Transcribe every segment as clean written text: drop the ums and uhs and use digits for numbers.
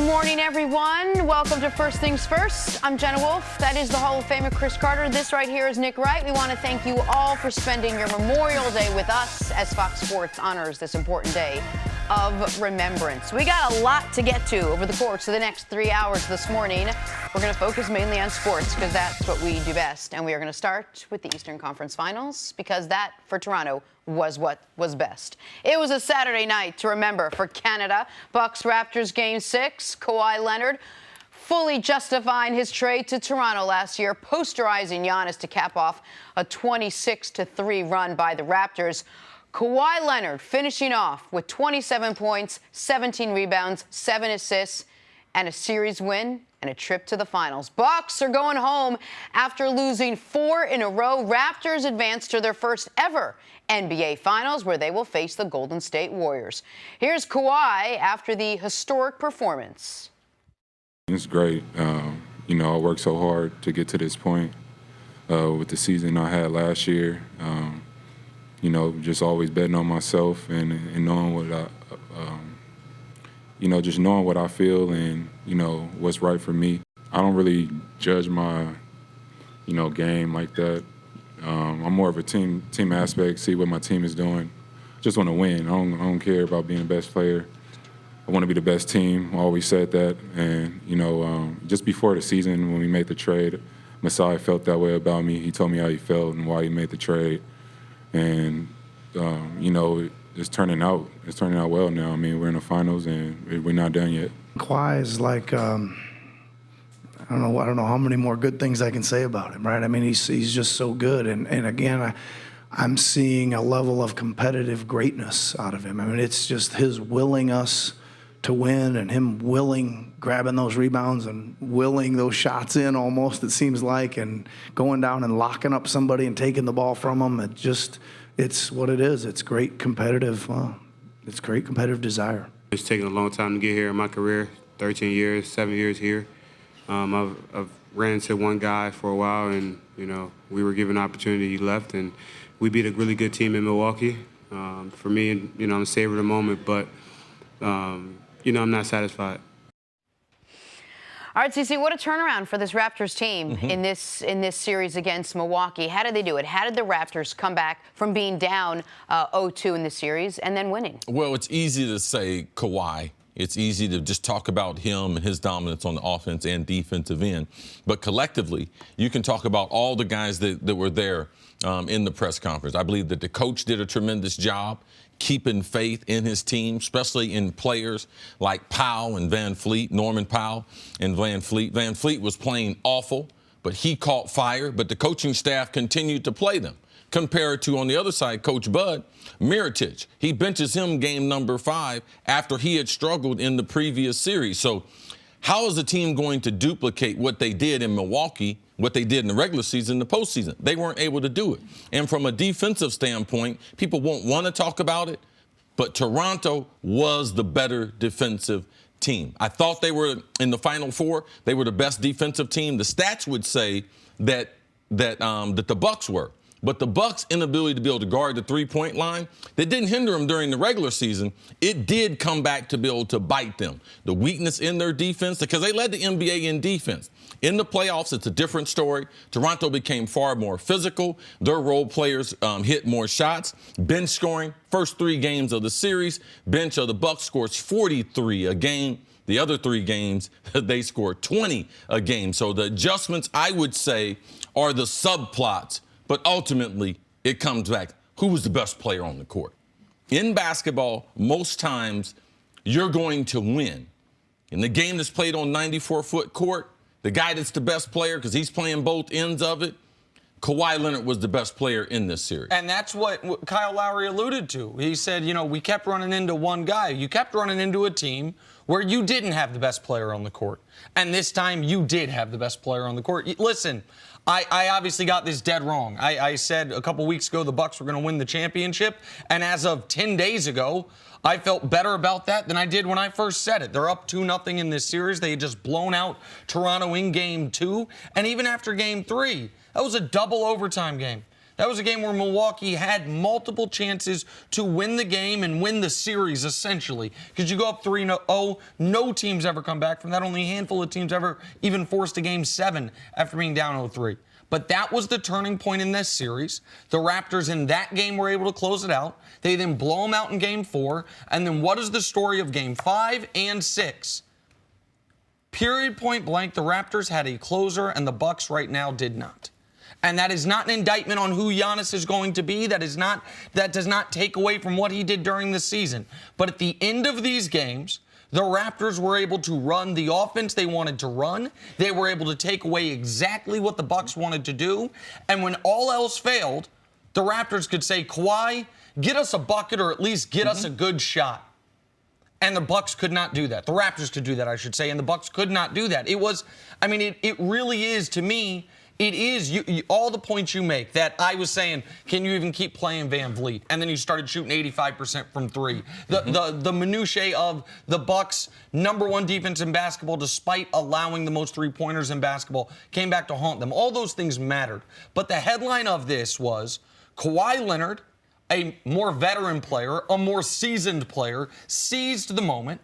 morning, everyone. Welcome to First Things First. I'm Jenna Wolfe. That is the Hall of Famer Cris Carter. This right here is Nick Wright. We want to thank you all for spending your Memorial Day with us as Fox Sports honors this important day of remembrance. We got a lot to get to over the course of the next 3 hours this morning. We're going to focus mainly on sports because that's what we do best. And we are going to start with the Eastern Conference Finals because that, for Toronto, was what was best. It was a Saturday night to remember for Canada. Bucks-Raptors Game 6. Kawhi Leonard fully justifying his trade to Toronto last year, posterizing Giannis to cap off a 26-3 run by the Raptors. Kawhi Leonard finishing off with 27 points, 17 rebounds, 7 assists, and a series win and a trip to the finals. Bucks are going home after losing 4 in a row. Raptors advance to their first ever NBA Finals, where they will face the Golden State Warriors. Here's Kawhi after the historic performance. It's great. I worked so hard to get to this point with the season I had last year. Just always betting on myself and knowing what just knowing what I feel and, what's right for me. I don't really judge my, game like that. I'm more of a team aspect, see what my team is doing. Just want to win. I don't care about being the best player. I want to be the best team. I always said that. And, just before the season when we made the trade, Masai felt that way about me. He told me how he felt and why he made the trade. And, it's turning out. It's turning out well now. I mean, we're in the finals and we're not done yet. Kawhi is like, I don't know how many more good things I can say about him, right? I mean, he's just so good. And again, I'm seeing a level of competitive greatness out of him. I mean, it's just his willing us to win and him grabbing those rebounds and willing those shots in almost, it seems like, and going down and locking up somebody and taking the ball from them. It's what it is. It's great competitive desire. It's taken a long time to get here in my career, 13 years, 7 years here. I've ran into one guy for a while, and, we were given an opportunity, he left, and we beat a really good team in Milwaukee. For me, I'm savoring the moment, but, I'm not satisfied. All right, CC, what a turnaround for this Raptors team in this series against Milwaukee. How did they do it? How did the Raptors come back from being down 0-2 in the series and then winning? Well, it's easy to say Kawhi. It's easy to just talk about him and his dominance on the offense and defensive end. But collectively, you can talk about all the guys that were there in the press conference. I believe that the coach did a tremendous job keeping faith in his team, especially in players like Powell and Van Fleet, Norman Powell and Van Fleet. Van Fleet was playing awful, but he caught fire, but the coaching staff continued to play them. Compared to, on the other side, Coach Bud, Mirotic. He benches him game number 5 after he had struggled in the previous series. So how is the team going to duplicate what they did in Milwaukee, what they did in the regular season, in the postseason? They weren't able to do it. And from a defensive standpoint, people won't want to talk about it, but Toronto was the better defensive team. I thought they were in the Final Four. They were the best defensive team. The stats would say that the Bucks were. But the Bucks' inability to be able to guard the three-point line, that didn't hinder them during the regular season. It did come back to be able to bite them. The weakness in their defense, because they led the NBA in defense. In the playoffs, it's a different story. Toronto became far more physical. Their role players hit more shots. Bench scoring, first 3 games of the series, bench of the Bucks scores 43 a game. The other 3 games, they scored 20 a game. So the adjustments, I would say, are the subplots. But ultimately, it comes back, who was the best player on the court? In basketball, most times, you're going to win. In the game that's played on 94-foot court, the guy that's the best player, because he's playing both ends of it, Kawhi Leonard was the best player in this series. And that's what Kyle Lowry alluded to. He said, we kept running into one guy. You kept running into a team where you didn't have the best player on the court. And this time, you did have the best player on the court. Listen, I obviously got this dead wrong. I said a couple weeks ago the Bucks were going to win the championship, and as of 10 days ago, I felt better about that than I did when I first said it. They're up 2-0 in this series. They had just blown out Toronto in Game 2, and even after Game 3, that was a double overtime game. That was a game where Milwaukee had multiple chances to win the game and win the series, essentially. Because you go up 3-0, no team's ever come back from that. Only a handful of teams ever even forced a Game 7 after being down 0-3. But that was the turning point in this series. The Raptors in that game were able to close it out. They then blow them out in Game 4. And then what is the story of Game 5 and 6? Period, point blank, the Raptors had a closer, and the Bucks right now did not. And that is not an indictment on who Giannis is going to be. That does not take away from what he did during the season. But at the end of these games, the Raptors were able to run the offense they wanted to run. They were able to take away exactly what the Bucks wanted to do. And when all else failed, the Raptors could say, Kawhi, get us a bucket or at least get us a good shot. And the Bucks could not do that. The Raptors could do that, I should say, and the Bucks could not do that. It was, I mean, it really is, to me, it is all the points you make that I was saying, can you even keep playing Van Vliet? And then you started shooting 85% from three. The minutiae of the Bucks' #1 defense in basketball, despite allowing the most three-pointers in basketball, came back to haunt them. All those things mattered. But the headline of this was Kawhi Leonard, a more veteran player, a more seasoned player, seized the moment,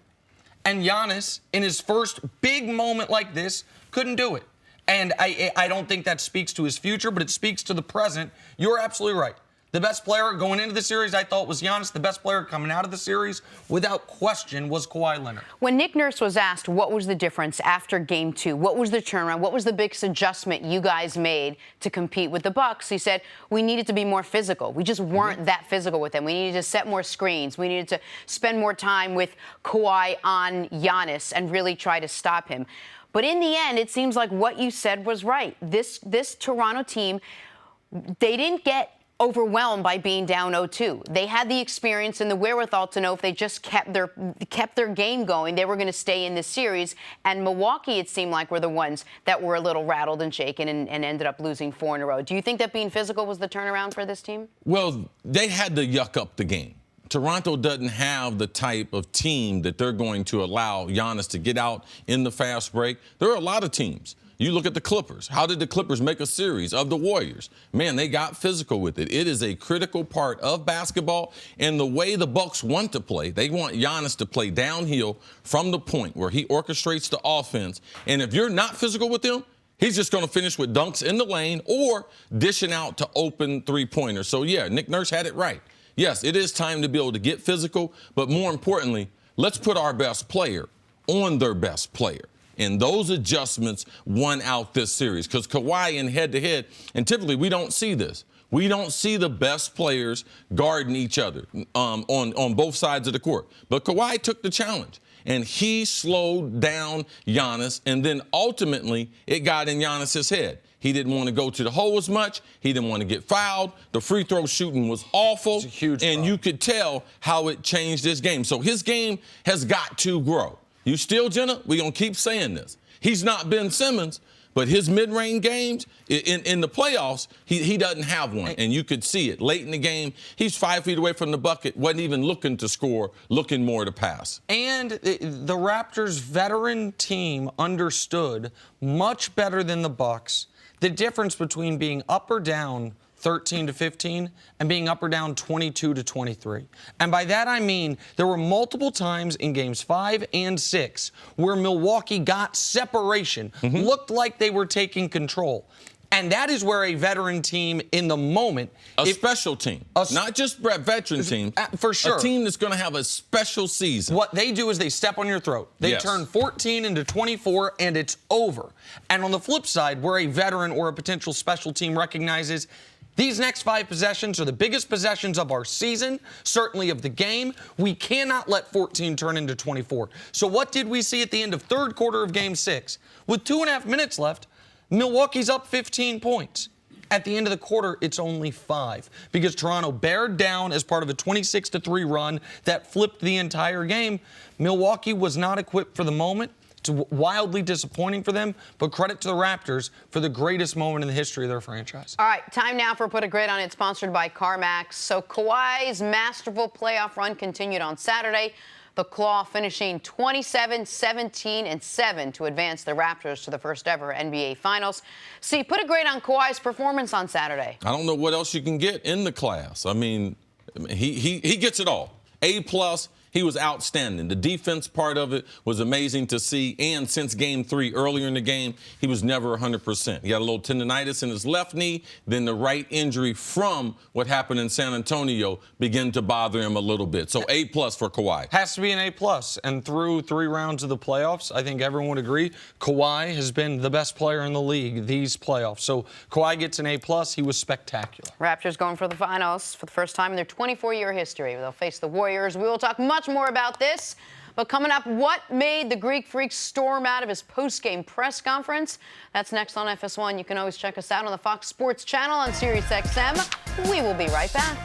and Giannis, in his first big moment like this, couldn't do it. And I don't think that speaks to his future, but it speaks to the present. You're absolutely right. The best player going into the series, I thought, was Giannis. The best player coming out of the series, without question, was Kawhi Leonard. When Nick Nurse was asked what was the difference after Game 2, what was the turnaround, what was the biggest adjustment you guys made to compete with the Bucks, he said, we needed to be more physical. We just weren't that physical with them. We needed to set more screens. We needed to spend more time with Kawhi on Giannis and really try to stop him. But in the end, it seems like what you said was right. This Toronto team, they didn't get overwhelmed by being down 0-2. They had the experience and the wherewithal to know if they just kept their game going, they were going to stay in this series. And Milwaukee, it seemed like, were the ones that were a little rattled and shaken and ended up losing 4 in a row. Do you think that being physical was the turnaround for this team? Well, they had to yuck up the game. Toronto doesn't have the type of team that they're going to allow Giannis to get out in the fast break. There are a lot of teams. You look at the Clippers. How did the Clippers make a series of the Warriors? Man, they got physical with it. It is a critical part of basketball. And the way the Bucks want to play, they want Giannis to play downhill from the point where he orchestrates the offense. And if you're not physical with him, he's just going to finish with dunks in the lane or dishing out to open three-pointers. So, yeah, Nick Nurse had it right. Yes, it is time to be able to get physical, but more importantly, let's put our best player on their best player. And those adjustments won out this series because Kawhi in head-to-head, and typically we don't see this. We don't see the best players guarding each other on both sides of the court. But Kawhi took the challenge, and he slowed down Giannis, and then ultimately it got in Giannis's head. He didn't want to go to the hole as much. He didn't want to get fouled. The free throw shooting was awful. It's a huge and problem. You could tell how it changed his game. So his game has got to grow. You still, Jenna? We're going to keep saying this. He's not Ben Simmons, but his mid-range games in the playoffs, he doesn't have one. And you could see it. Late in the game, he's 5 feet away from the bucket, wasn't even looking to score, looking more to pass. And the Raptors' veteran team understood much better than the Bucks the difference between being up or down 13-15 and being up or down 22-23. And by that I mean there were multiple times in games 5 and 6 where Milwaukee got separation, looked like they were taking control. And that is where a veteran team in the moment... A special team. Not just veteran team. For sure. A team that's going to have a special season. What they do is they step on your throat. They turn 14 into 24, and it's over. And on the flip side, where a veteran or a potential special team recognizes these next 5 possessions are the biggest possessions of our season, certainly of the game. We cannot let 14 turn into 24. So what did we see at the end of third quarter of Game 6? With 2.5 minutes left, Milwaukee's up 15 points. At the end of the quarter, it's only 5 because Toronto bared down as part of a 26-3 run that flipped the entire game. Milwaukee was not equipped for the moment. It's wildly disappointing for them, but credit to the Raptors for the greatest moment in the history of their franchise. All right, time now for Put a Grid on It, sponsored by CarMax. So Kawhi's masterful playoff run continued on Saturday. The Claw finishing 27, 17, and 7 to advance the Raptors to the first ever NBA Finals. See, put a grade on Kawhi's performance on Saturday. I don't know what else you can get in the class. I mean, he gets it all. A+. He was outstanding. The defense part of it was amazing to see. And since Game 3, earlier in the game, he was never 100%. He had a little tendonitis in his left knee. Then the right injury from what happened in San Antonio began to bother him a little bit. So A+ for Kawhi. Has to be an A+. And through 3 rounds of the playoffs, I think everyone would agree, Kawhi has been the best player in the league these playoffs. So Kawhi gets an A+. He was spectacular. Raptors going for the finals for the first time in their 24-year history. They'll face the Warriors. We will talk much more about this. But coming up, what made the Greek Freak storm out of his post-game press conference? That's next on FS1. You can always check us out on the Fox Sports channel on SiriusXM. We will be right back.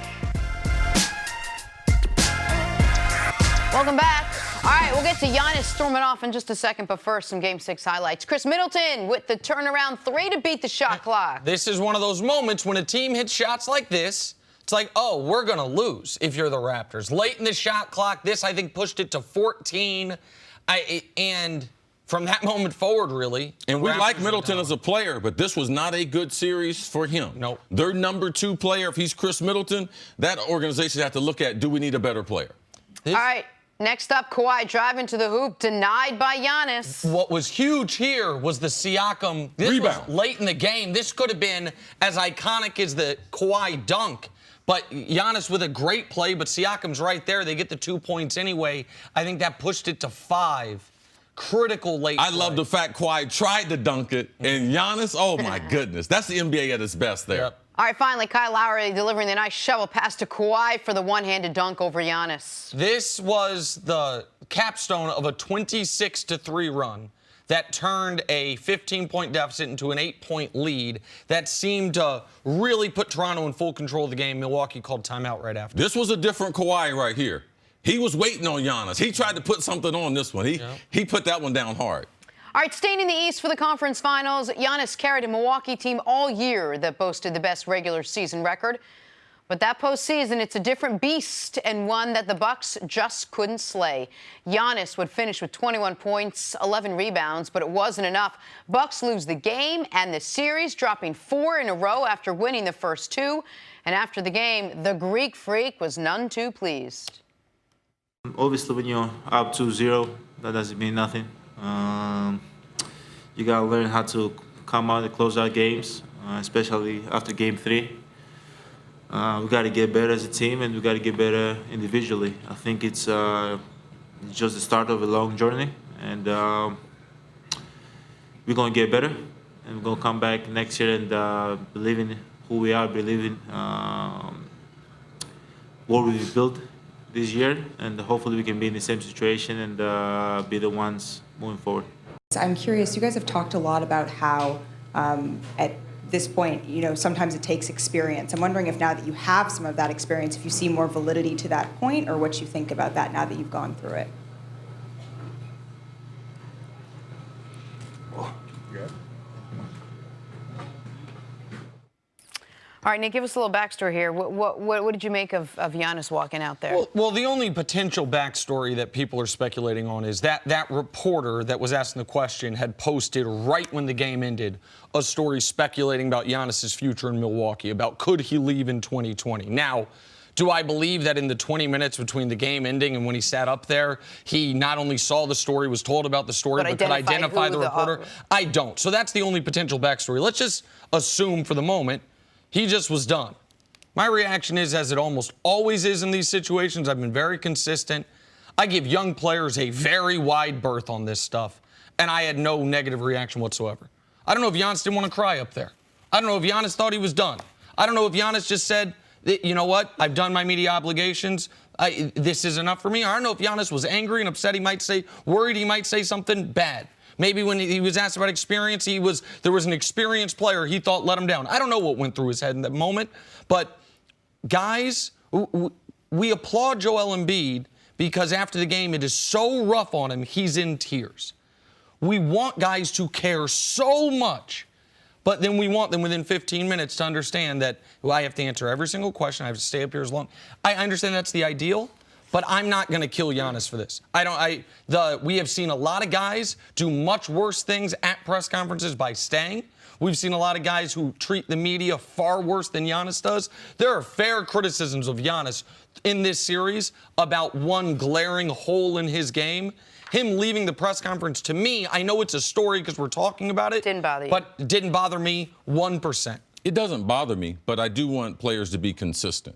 Welcome back. All right, we'll get to Giannis storming off in just a second, but first, some Game 6 highlights. Chris Middleton with the turnaround 3 to beat the shot clock. This is one of those moments when a team hits shots like this. It's like, oh, we're going to lose if you're the Raptors. Late in the shot clock, this, I think, pushed it to 14. And from that moment forward, really. And we like Middleton as a player, but this was not a good series for him. Nope. Their number 2 player, if he's Chris Middleton, that organization has to look at, do we need a better player? All right. Next up, Kawhi driving to the hoop, denied by Giannis. What was huge here was the Siakam rebound. Was late in the game. This could have been as iconic as the Kawhi dunk. But Giannis with a great play, but Siakam's right there. They get the 2 points anyway. I think that pushed it to 5. Critical late I play. love the fact Kawhi tried to dunk it, and Giannis, oh, my goodness. That's the NBA at its best there. Yep. All right, finally, Kyle Lowry delivering the nice shovel pass to Kawhi for the one-handed dunk over Giannis. This was the capstone of a 26-3 run that turned a 15-point deficit into an 8-point lead that seemed to really put Toronto in full control of the game. Milwaukee called timeout right after. This was a different Kawhi right here. He was waiting on Giannis. He tried to put something on this one. He put that one down hard. All right, staying in the East for the conference finals, Giannis carried a Milwaukee team all year that boasted the best regular season record. But that postseason, it's a different beast and one that the Bucks just couldn't slay. Giannis would finish with 21 points, 11 rebounds, but it wasn't enough. Bucks lose the game and the series, dropping 4 in a row after winning the first 2. And after the game, the Greek Freak was none too pleased. Obviously, when you're up 2-0, that doesn't mean nothing. You got to learn how to come out and close out games, especially after Game 3. We got to get better as a team, and we got to get better individually. I think it's just the start of a long journey, and we're going to get better, and we're going to come back next year and believe in who we are, believe in what we've built this year, and hopefully we can be in the same situation and be the ones moving forward. I'm curious, you guys have talked a lot about how at this point, you know, sometimes it takes experience. I'm wondering if now that you have some of that experience, if you see more validity to that point, or what you think about that now that you've gone through it. All right, Nick, give us a little backstory here. What did you make of Giannis walking out there? Well, the only potential backstory that people are speculating on is that reporter that was asking the question had posted right when the game ended a story speculating about Giannis's future in Milwaukee, about could he leave in 2020. Now, do I believe that in the 20 minutes between the game ending and when he sat up there, he not only saw the story, was told about the story, but could identify the reporter? I don't. So that's the only potential backstory. Let's just assume for the moment he just was done. My reaction is, as it almost always is in these situations, I've been very consistent. I give young players a very wide berth on this stuff, and I had no negative reaction whatsoever. I don't know if Giannis didn't want to cry up there. I don't know if Giannis thought he was done. I don't know if Giannis just said, you know what, I've done my media obligations. This is enough for me. I don't know if Giannis was angry and upset. He might say, worried he might say something bad. Maybe when he was asked about experience, there was an experienced player he thought let him down. I don't know what went through his head in that moment. But, guys, we applaud Joel Embiid because after the game it is so rough on him, he's in tears. We want guys to care so much, but then we want them within 15 minutes to understand that, well, I have to answer every single question. I have to stay up here as long. I understand that's the ideal, but I'm not going to kill Giannis for this. We have seen a lot of guys do much worse things at press conferences by staying. We've seen a lot of guys who treat the media far worse than Giannis does. There are fair criticisms of Giannis in this series about one glaring hole in his game. Him leaving the press conference, to me, I know it's a story because we're talking about it. Didn't bother you. But it didn't bother me 1%. It doesn't bother me, but I do want players to be consistent.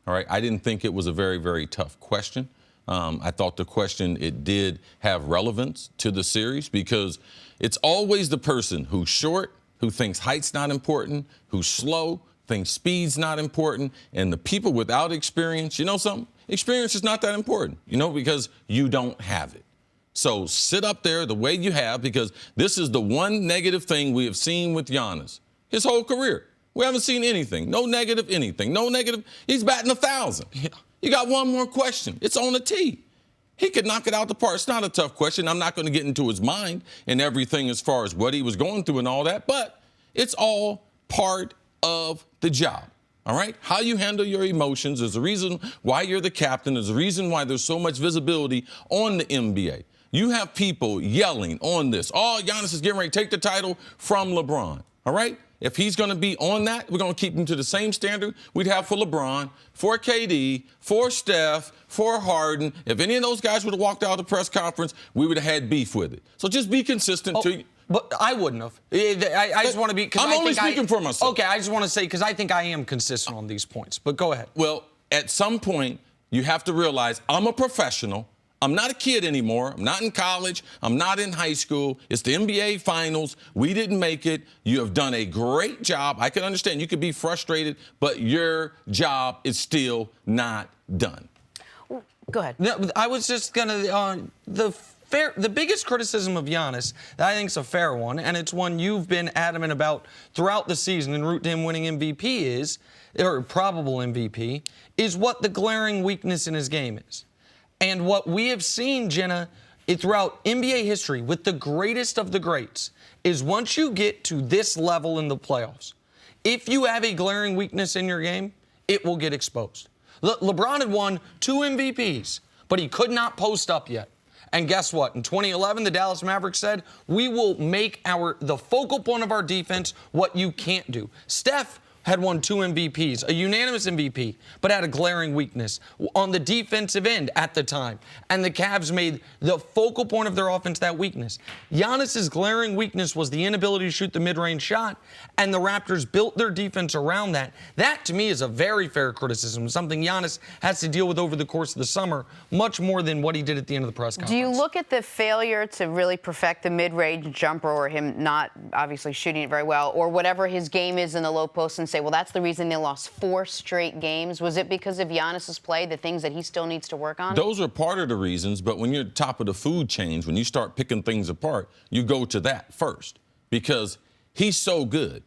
All right, I didn't think it was a very, very tough question. I thought the question, it did have relevance to the series because it's always the person who's short, who thinks height's not important, who's slow, thinks speed's not important, and the people without experience, you know something? Experience is not that important, because you don't have it. So sit up there the way you have because this is the one negative thing we have seen with Giannis his whole career. We haven't seen anything. No negative anything. No negative. He's batting 1,000. Yeah. You got one more question. It's on the tee. He could knock it out the park. It's not a tough question. I'm not going to get into his mind and everything as far as what he was going through and all that, but it's all part of the job. All right? How you handle your emotions is the reason why you're the captain. Is the reason why there's so much visibility on the NBA. You have people yelling on this. Oh, Giannis is getting ready to take the title from LeBron. All right? If he's going to be on that, we're going to keep him to the same standard we'd have for LeBron, for KD, for Steph, for Harden. If any of those guys would have walked out of the press conference, we would have had beef with it. So just be consistent. But I wouldn't have. I just want to be. I'm only speaking for myself. Okay, I just want to say, because I think I am consistent on these points. But go ahead. Well, at some point, you have to realize I'm a professional. I'm not a kid anymore. I'm not in college. I'm not in high school. It's the NBA Finals. We didn't make it. You have done a great job. I can understand you could be frustrated, but your job is still not done. Go ahead. No, I was just going to the biggest criticism of Giannis that I think is a fair one, and it's one you've been adamant about throughout the season en route to him winning MVP or probable MVP, is what the glaring weakness in his game is. And what we have seen, Jenna, throughout NBA history with the greatest of the greats is once you get to this level in the playoffs, if you have a glaring weakness in your game, it will get exposed. LeBron had won 2 MVPs, but he could not post up yet. And guess what? In 2011, the Dallas Mavericks said, we will make the focal point of our defense what you can't do. Steph had won 2 MVPs, a unanimous MVP, but had a glaring weakness on the defensive end at the time. And the Cavs made the focal point of their offense that weakness. Giannis's glaring weakness was the inability to shoot the mid-range shot, and the Raptors built their defense around that. That, to me, is a very fair criticism, something Giannis has to deal with over the course of the summer, much more than what he did at the end of the press conference. Do you look at the failure to really perfect the mid-range jumper or him not obviously shooting it very well or whatever his game is in the low post and say, well, that's the reason they lost 4 straight games? Was it because of Giannis's play, the things that he still needs to work on? Those are part of the reasons, but when you're top of the food chain, when you start picking things apart, you go to that first because he's so good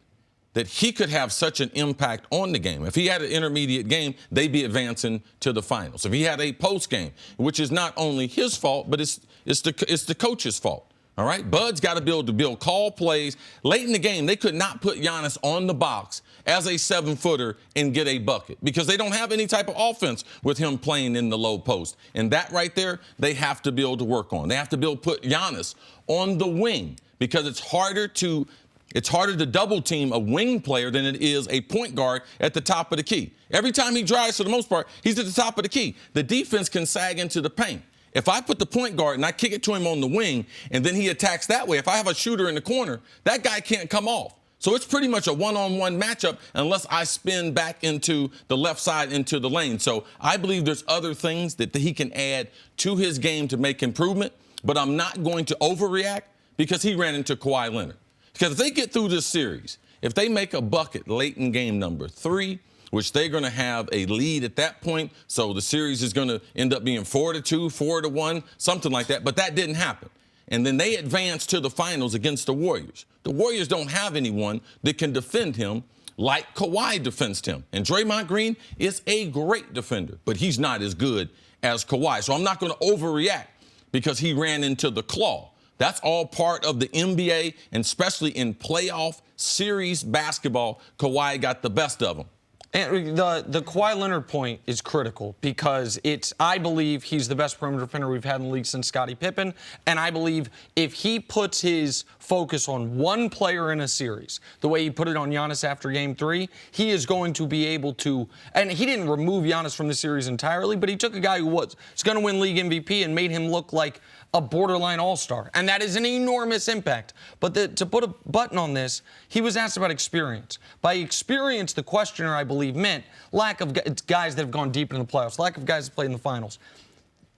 that he could have such an impact on the game. If he had an intermediate game, they'd be advancing to the finals. If he had a post game, which is not only his fault, but it's the coach's fault. All right, Bud's got to be able to build call plays. Late in the game, they could not put Giannis on the box as a 7-footer and get a bucket because they don't have any type of offense with him playing in the low post. And that right there, they have to be able to work on. They have to be able to put Giannis on the wing because it's harder to double team a wing player than it is a point guard at the top of the key. Every time he drives, for the most part, he's at the top of the key. The defense can sag into the paint. If I put the point guard and I kick it to him on the wing and then he attacks that way, if I have a shooter in the corner, that guy can't come off. So it's pretty much a one-on-one matchup unless I spin back into the left side into the lane. So I believe there's other things that he can add to his game to make improvement, but I'm not going to overreact because he ran into Kawhi Leonard. Because if they get through this series, if they make a bucket late in game number 3, which they're going to have a lead at that point, so the series is going to end up being 4-2, 4-1, something like that, but that didn't happen. And then they advance to the finals against the Warriors. The Warriors don't have anyone that can defend him like Kawhi defends him. And Draymond Green is a great defender, but he's not as good as Kawhi. So I'm not going to overreact because he ran into the claw. That's all part of the NBA, and especially in playoff series basketball, Kawhi got the best of them. And the Kawhi Leonard point is critical because I believe he's the best perimeter defender we've had in the league since Scottie Pippen. And I believe if he puts his focus on one player in a series, the way he put it on Giannis after Game 3, he is going to be able to. And he didn't remove Giannis from the series entirely, but he took a guy who was going to win league MVP and made him look like a borderline all-star. And that is an enormous impact. But to put a button on this, he was asked about experience. By experience, the questioner, I believe, meant lack of guys that have gone deep into the playoffs, lack of guys that played in the finals.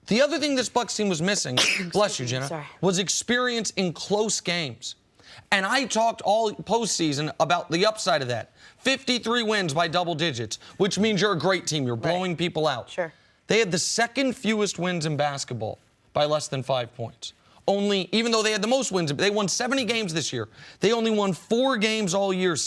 The other thing this Bucks team was missing, bless you, Jenna, was experience in close games. And I talked all postseason about the upside of that. 53 wins by double digits, which means you're a great team. You're blowing people out. Sure. They had the second fewest wins in basketball by less than 5 points. Even though they had the most wins, they won 70 games this year. They only won 4 games all year,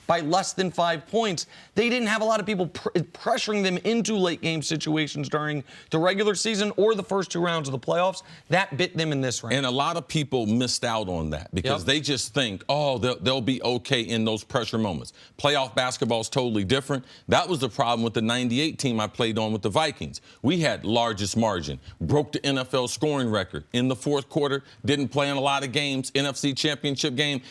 by less than 5 points. They didn't have a lot of people pressuring them into late game situations during the regular season or the first 2 rounds of the playoffs. That bit them in this round. And a lot of people missed out on that because they just think, oh, they'll be okay in those pressure moments. Playoff basketball is totally different. That was the problem with the 98 team I played on with the Vikings. We had largest margin, broke the NFL scoring record in the fourth quarter. Didn't play in a lot of games. NFC Championship game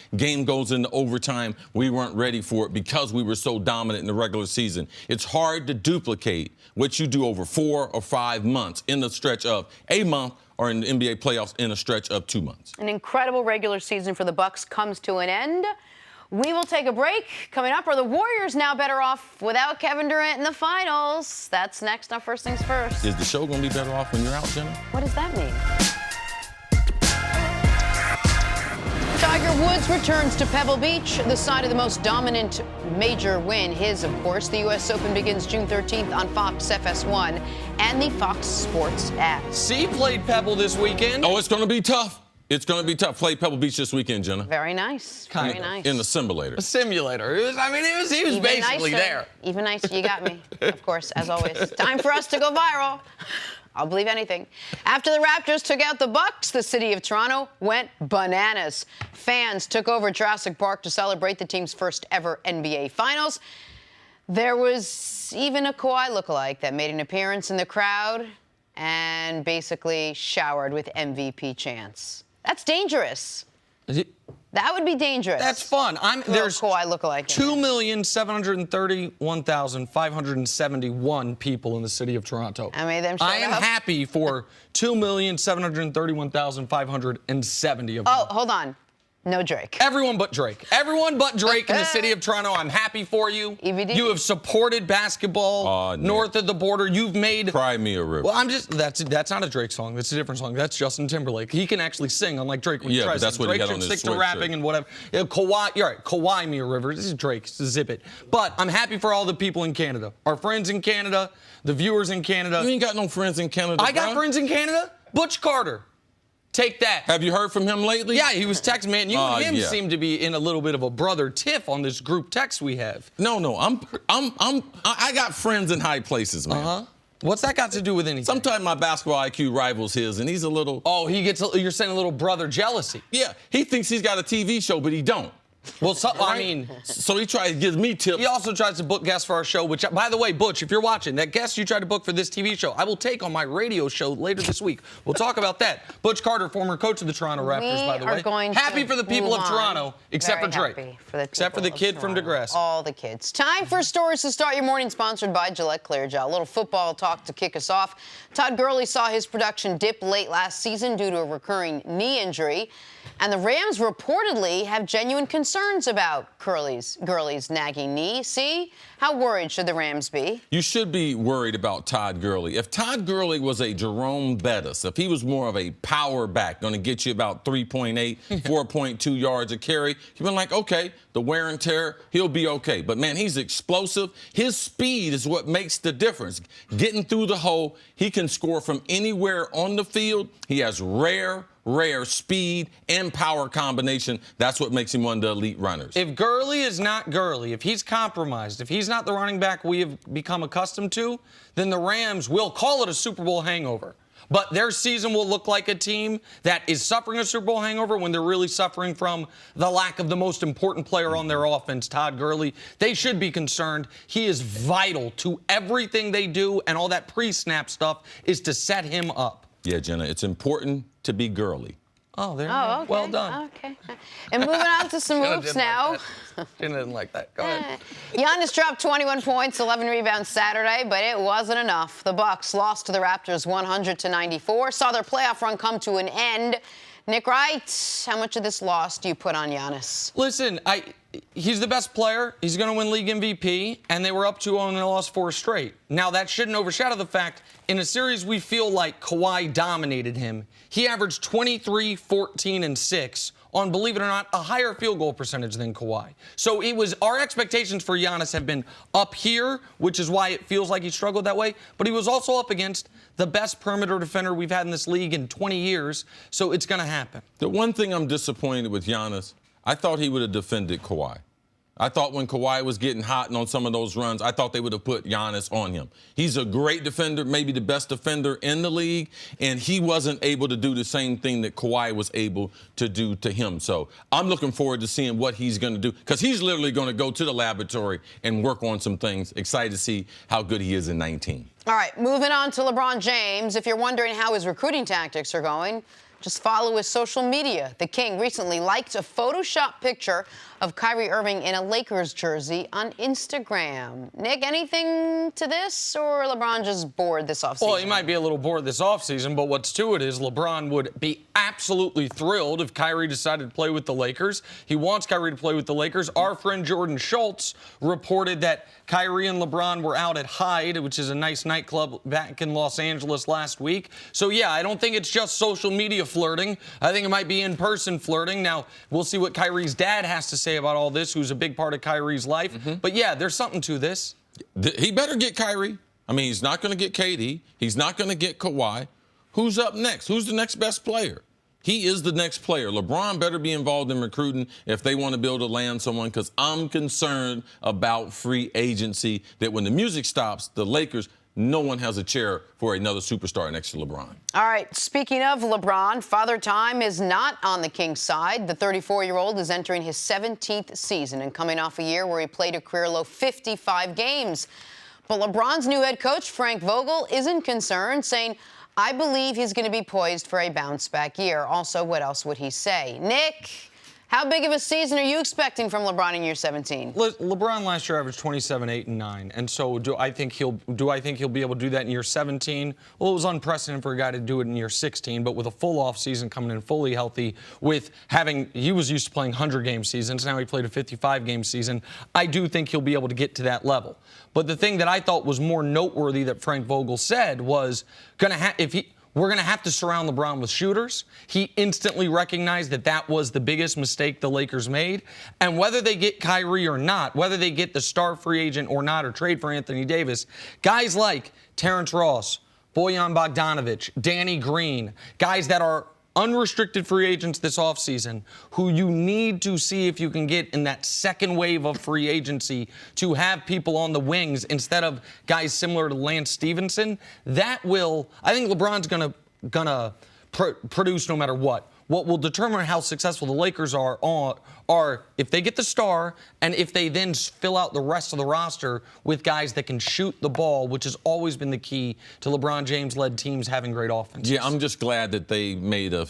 goes into overtime. We weren't ready for it because we were so dominant in the regular season. It's hard to duplicate what you do over 4 or 5 months in the stretch of a month or in the NBA playoffs in a stretch of 2 months. An incredible regular season for the Bucks comes to an end. We will take a break. Coming up, are the Warriors now better off without Kevin Durant in the finals? That's next on First Things First. Is the show going to be better off when you're out, Jenna? What does that mean? Tiger Woods returns to Pebble Beach, the site of the most dominant major win, his, of course. The U.S. Open begins June 13th on Fox FS1 and the Fox Sports app. C played Pebble this weekend. Oh, it's going to be tough. It's going to be tough. Play Pebble Beach this weekend, Jenna. Very nice. Very nice. In the simulator. A simulator. He was Even basically nicer. there. Even nicer. You got me, of course, as always. Time for us to go viral. I'll believe anything. After the Raptors took out the Bucks, the city of Toronto went bananas. Fans took over Jurassic Park to celebrate the team's first ever NBA Finals. There was even a Kawhi lookalike that made an appearance in the crowd and basically showered with MVP chants. That's dangerous. That would be dangerous. That's fun. There's Kawhi lookalike. 2,730,571 people in the city of Toronto. How many of them showed I am up? happy for 2,731,570 of them. Oh, hold on. No Drake. Everyone but Drake. Everyone but Drake in the city of Toronto. I'm happy for you. EVD. You have supported basketball north of the border. You've made. Cry me a river. Well, that's not a Drake song. That's a different song. That's Justin Timberlake. He can actually sing, unlike Drake. When he tries but that's to. what Drake he got should on his stick to rapping and whatever. Kawhi, you're right. Kawhi me a river. This is Drake. Zip it. But I'm happy for all the people in Canada. Our friends in Canada, the viewers in Canada. You ain't got no friends in Canada. I got friends in Canada. Butch Carter. Take that. Have you heard from him lately? Yeah, he was texting me, and you and him seem to be in a little bit of a brother tiff on this group text we have. No, I got friends in high places, man. What's that got to do with anything? Sometimes my basketball IQ rivals his, and he's a little. Oh, you're saying a little brother jealousy. Yeah, he thinks he's got a TV show, but he don't. Well, I mean, so he tries to give me tips. He also tries to book guests for our show, which, by the way, Butch, if you're watching, that guest you tried to book for this TV show, I will take on my radio show later this week. We'll talk about that. Butch Carter, former coach of the Toronto Raptors, by the way. Happy for the people of Toronto, except for Drake. Except for the kid from Degrassi. All the kids. Time for stories to start your morning, sponsored by Gillette Clear Gel. A little football talk to kick us off. Todd Gurley saw his production dip late last season due to a recurring knee injury. And the Rams reportedly have genuine concerns about Gurley's nagging knee. See? How worried should the Rams be? You should be worried about Todd Gurley. If Todd Gurley was a Jerome Bettis, if he was more of a power back, going to get you about 3.8, 4.2 yards a carry, you've been like, okay, the wear and tear, he'll be okay. But, man, he's explosive. His speed is what makes the difference. Getting through the hole, he can score from anywhere on the field. He has rare speed and power combination. That's what makes him one of the elite runners. If Gurley is not Gurley, if he's compromised, if he's not the running back we have become accustomed to, then the Rams will call it a Super Bowl hangover. But their season will look like a team that is suffering a Super Bowl hangover when they're really suffering from the lack of the most important player on their offense, Todd Gurley. They should be concerned. He is vital to everything they do, and all that pre-snap stuff is to set him up. Yeah, Jenna, it's important to be Gurley. Oh, there you Oh, go. okay. Well done. Okay. And moving on to some moves now. Jenna didn't like that. Go ahead. Giannis dropped 21 points, 11 rebounds Saturday, but it wasn't enough. The Bucks lost to the Raptors 100-94, saw their playoff run come to an end. Nick Wright, how much of this loss do you put on Giannis? Listen, he's the best player. He's going to win league MVP, and they were up 2-0 and they lost 4 straight. Now, that shouldn't overshadow the fact in a series we feel like Kawhi dominated him. He averaged 23, 14, and 6 on, believe it or not, a higher field goal percentage than Kawhi. So our expectations for Giannis have been up here, which is why it feels like he struggled that way. But he was also up against the best perimeter defender we've had in this league in 20 years. So it's going to happen. The one thing I'm disappointed with Giannis, I thought he would have defended Kawhi. I thought when Kawhi was getting hot and on some of those runs, I thought they would have put Giannis on him. He's a great defender, maybe the best defender in the league, and he wasn't able to do the same thing that Kawhi was able to do to him. So I'm looking forward to seeing what he's going to do, because he's literally going to go to the laboratory and work on some things. Excited to see how good he is in 19. All right, moving on to LeBron James. If you're wondering how his recruiting tactics are going, just follow his social media. The King recently liked a Photoshop picture of Kyrie Irving in a Lakers jersey on Instagram. Nick, anything to this, or LeBron just bored this offseason? Well, he might be a little bored this offseason, but what's to it is LeBron would be absolutely thrilled if Kyrie decided to play with the Lakers. He wants Kyrie to play with the Lakers. Our friend Jordan Schultz reported that Kyrie and LeBron were out at Hyde, which is a nice nightclub back in Los Angeles last week. So, yeah, I don't think it's just social media flirting. I think it might be in-person flirting. Now, we'll see what Kyrie's dad has to say about all this, who's a big part of Kyrie's life. But, yeah, there's something to this. He better get Kyrie. I mean, he's not going to get KD. He's not going to get Kawhi. Who's up next? Who's the next best player? He is the next player. LeBron better be involved in recruiting if they want to be able to land someone, because I'm concerned about free agency, that when the music stops, the Lakers, no one has a chair for another superstar next to LeBron. All right, speaking of LeBron, Father Time is not on the Kings' side. The 34-year-old is entering his 17th season and coming off a year where he played a career-low 55 games. But LeBron's new head coach, Frank Vogel, isn't concerned, saying, I believe he's going to be poised for a bounce-back year. Also, what else would he say? Nick, how big of a season are you expecting from LeBron in year 17? LeBron last year averaged 27, 8, and 9. And so do I think he'll be able to do that in year 17? Well, it was unprecedented for a guy to do it in year 16, but with a full offseason coming in fully healthy, he was used to playing 100-game seasons. Now he played a 55-game season. I do think he'll be able to get to that level. But the thing that I thought was more noteworthy that Frank Vogel said was we're going to have to surround LeBron with shooters. He instantly recognized that was the biggest mistake the Lakers made. And whether they get Kyrie or not, whether they get the star free agent or not, or trade for Anthony Davis, guys like Terrence Ross, Bojan Bogdanovic, Danny Green, guys that are unrestricted free agents this offseason, who you need to see if you can get in that second wave of free agency to have people on the wings instead of guys similar to Lance Stevenson. I think LeBron's gonna produce no matter what. What will determine how successful the Lakers are if they get the star and if they then fill out the rest of the roster with guys that can shoot the ball, which has always been the key to LeBron James-led teams having great offenses. Yeah, I'm just glad that they made a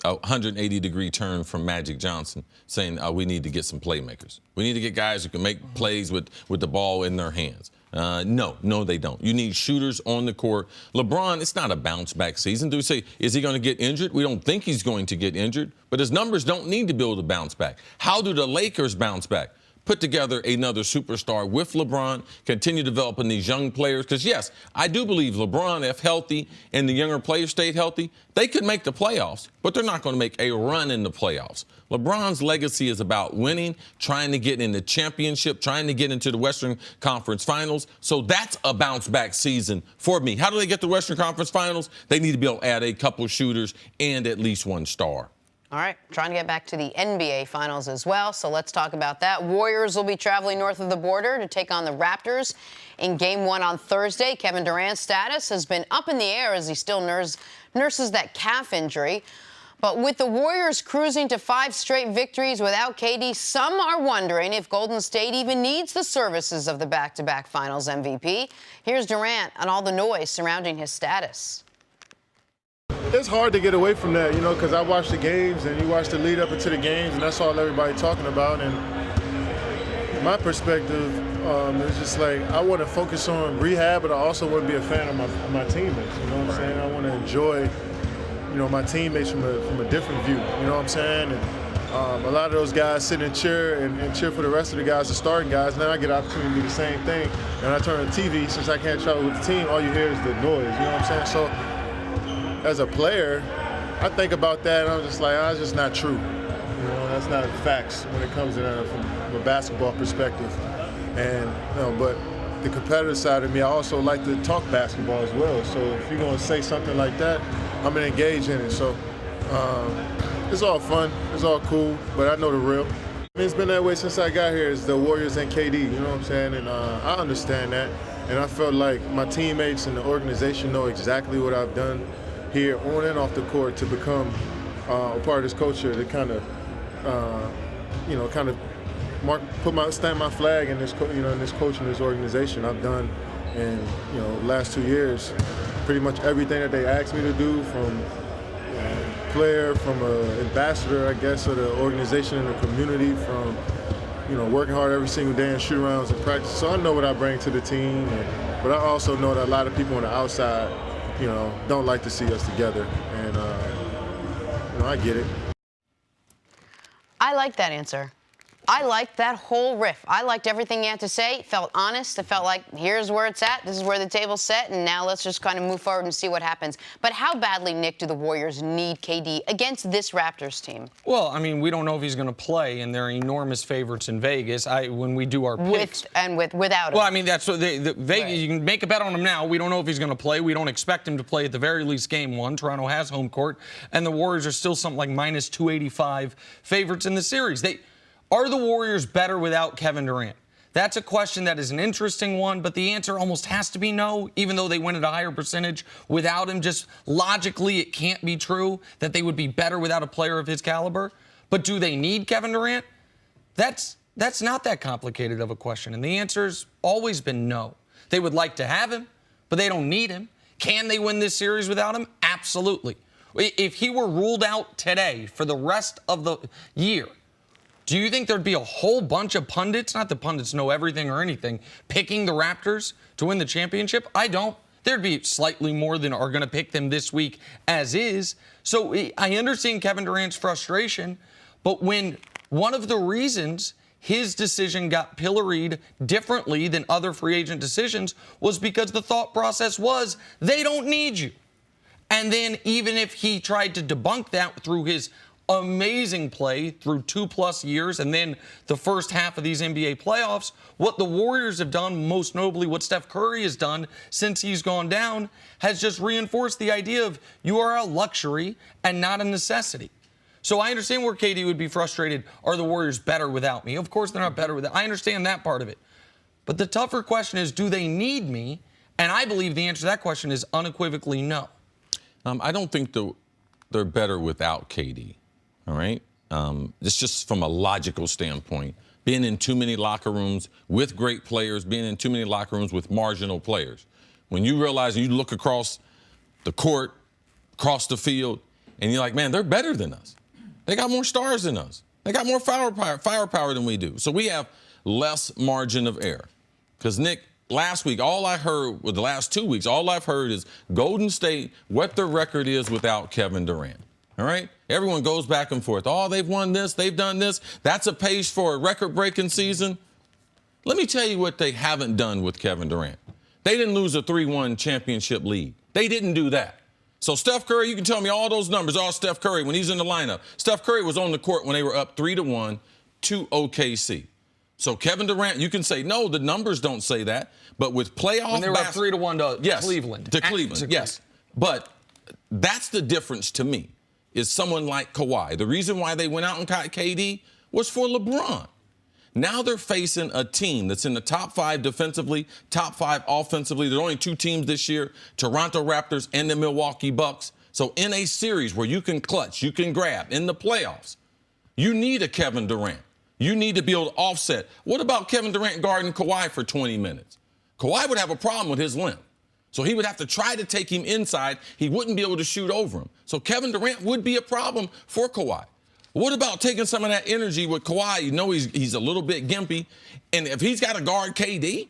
180-degree turn from Magic Johnson, saying we need to get some playmakers. We need to get guys who can make plays with the ball in their hands. No, they don't. You need shooters on the court. LeBron, it's not a bounce-back season. Do we say, is he going to get injured? We don't think he's going to get injured, but his numbers don't need to build a bounce back. How do the Lakers bounce back? Put together another superstar with LeBron, continue developing these young players. Because, yes, I do believe LeBron, if healthy and the younger players stayed healthy, they could make the playoffs, but they're not going to make a run in the playoffs. LeBron's legacy is about winning, trying to get in the championship, trying to get into the Western Conference Finals. So that's a bounce-back season for me. How do they get to the Western Conference Finals? They need to be able to add a couple shooters and at least one star. All right, trying to get back to the NBA Finals as well, so let's talk about that. Warriors will be traveling north of the border to take on the Raptors in Game 1 on Thursday. Kevin Durant's status has been up in the air as he still nurses that calf injury. But with the Warriors cruising to 5 straight victories without KD, some are wondering if Golden State even needs the services of the back-to-back Finals MVP. Here's Durant on all the noise surrounding his status. It's hard to get away from that, because I watch the games and you watch the lead up into the games, and that's all everybody talking about. And my perspective is just like I want to focus on rehab, but I also want to be a fan of my teammates. You know what I'm saying? I want to enjoy, my teammates from a different view. You know what I'm saying? And a lot of those guys sit and cheer and cheer for the rest of the guys, the starting guys. And then I get an opportunity to do the same thing. And I turn on the TV, since I can't travel with the team, all you hear is the noise. You know what I'm saying? So as a player, I think about that, and I'm just like, it's just not true. That's not facts when it comes to that from a basketball perspective. And but the competitive side of me, I also like to talk basketball as well. So if you're going to say something like that, I'm going to engage in it. So it's all fun, it's all cool, but I know the real. It's been that way since I got here. It's the Warriors and KD, you know what I'm saying? And I understand that. And I felt like my teammates and the organization know exactly what I've done here on and off the court to become a part of this culture to kind of, stamp my flag in this, in this coaching, this organization. I've done in, the last 2 years, pretty much everything that they asked me to do, from player, from an ambassador, I guess, of the organization and the community, from, working hard every single day in shoot-arounds and practice. So I know what I bring to the team, but I also know that a lot of people on the outside, don't like to see us together, and I get it. I like that answer. I liked that whole riff. I liked everything you had to say. It felt honest. It felt like, here's where it's at. This is where the table's set, and now let's just kind of move forward and see what happens. But how badly, Nick, do the Warriors need KD against this Raptors team? Well, I mean, we don't know if he's going to play, and they're enormous favorites in Vegas. When we do our picks. Without him. Well, I mean, that's what Vegas. Right. You can make a bet on him now. We don't know if he's going to play. We don't expect him to play at the very least Game 1. Toronto has home court, and the Warriors are still something like minus 285 favorites in the series. Are the Warriors better without Kevin Durant? That's a question that is an interesting one, but the answer almost has to be no, even though they win at a higher percentage without him. Just logically, it can't be true that they would be better without a player of his caliber. But do they need Kevin Durant? That's not that complicated of a question, and the answer's always been no. They would like to have him, but they don't need him. Can they win this series without him? Absolutely. If he were ruled out today for the rest of the year, do you think there'd be a whole bunch of pundits, not that pundits know everything or anything, picking the Raptors to win the championship? I don't. There'd be slightly more than are going to pick them this week as is. So I understand Kevin Durant's frustration, but when one of the reasons his decision got pilloried differently than other free agent decisions was because the thought process was they don't need you. And then even if he tried to debunk that through his amazing play through 2+ years and then the first half of these NBA playoffs, what the Warriors have done, most notably what Steph Curry has done since he's gone down, has just reinforced the idea of you are a luxury and not a necessity. So I understand where KD would be frustrated. Are the Warriors better without me? Of course they're not better without. I understand that part of it. But the tougher question is, do they need me? And I believe the answer to that question is unequivocally no. I don't think they're better without KD. All right? It's just from a logical standpoint. Being in too many locker rooms with great players, being in too many locker rooms with marginal players. When you realize and you look across the court, across the field, and you're like, man, they're better than us. They got more stars than us. They got more firepower than we do. So we have less margin of error. Because, Nick, last week, all I heard, the last 2 weeks, all I've heard is Golden State, what their record is without Kevin Durant. All right? Everyone goes back and forth. Oh, they've won this. They've done this. That's a pace for a record-breaking season. Let me tell you what they haven't done with Kevin Durant. They didn't lose a 3-1 championship lead. They didn't do that. So Steph Curry, you can tell me all those numbers, all Steph Curry when he's in the lineup. Steph Curry was on the court when they were up 3-1 to OKC. So Kevin Durant, you can say, no, the numbers don't say that. But with playoff when they were up 3-1 to Cleveland. To Cleveland, yes. But that's the difference to me. is someone like Kawhi. The reason why they went out and got KD was for LeBron. Now they're facing a team that's in the top 5 defensively, top 5 offensively. There are only 2 teams this year, Toronto Raptors and the Milwaukee Bucks. So in a series where you can clutch, you can grab in the playoffs, you need a Kevin Durant. You need to be able to offset. What about Kevin Durant guarding Kawhi for 20 minutes? Kawhi would have a problem with his length. So he would have to try to take him inside. He wouldn't be able to shoot over him. So Kevin Durant would be a problem for Kawhi. What about taking some of that energy with Kawhi? You know he's a little bit gimpy. And if he's got to guard KD,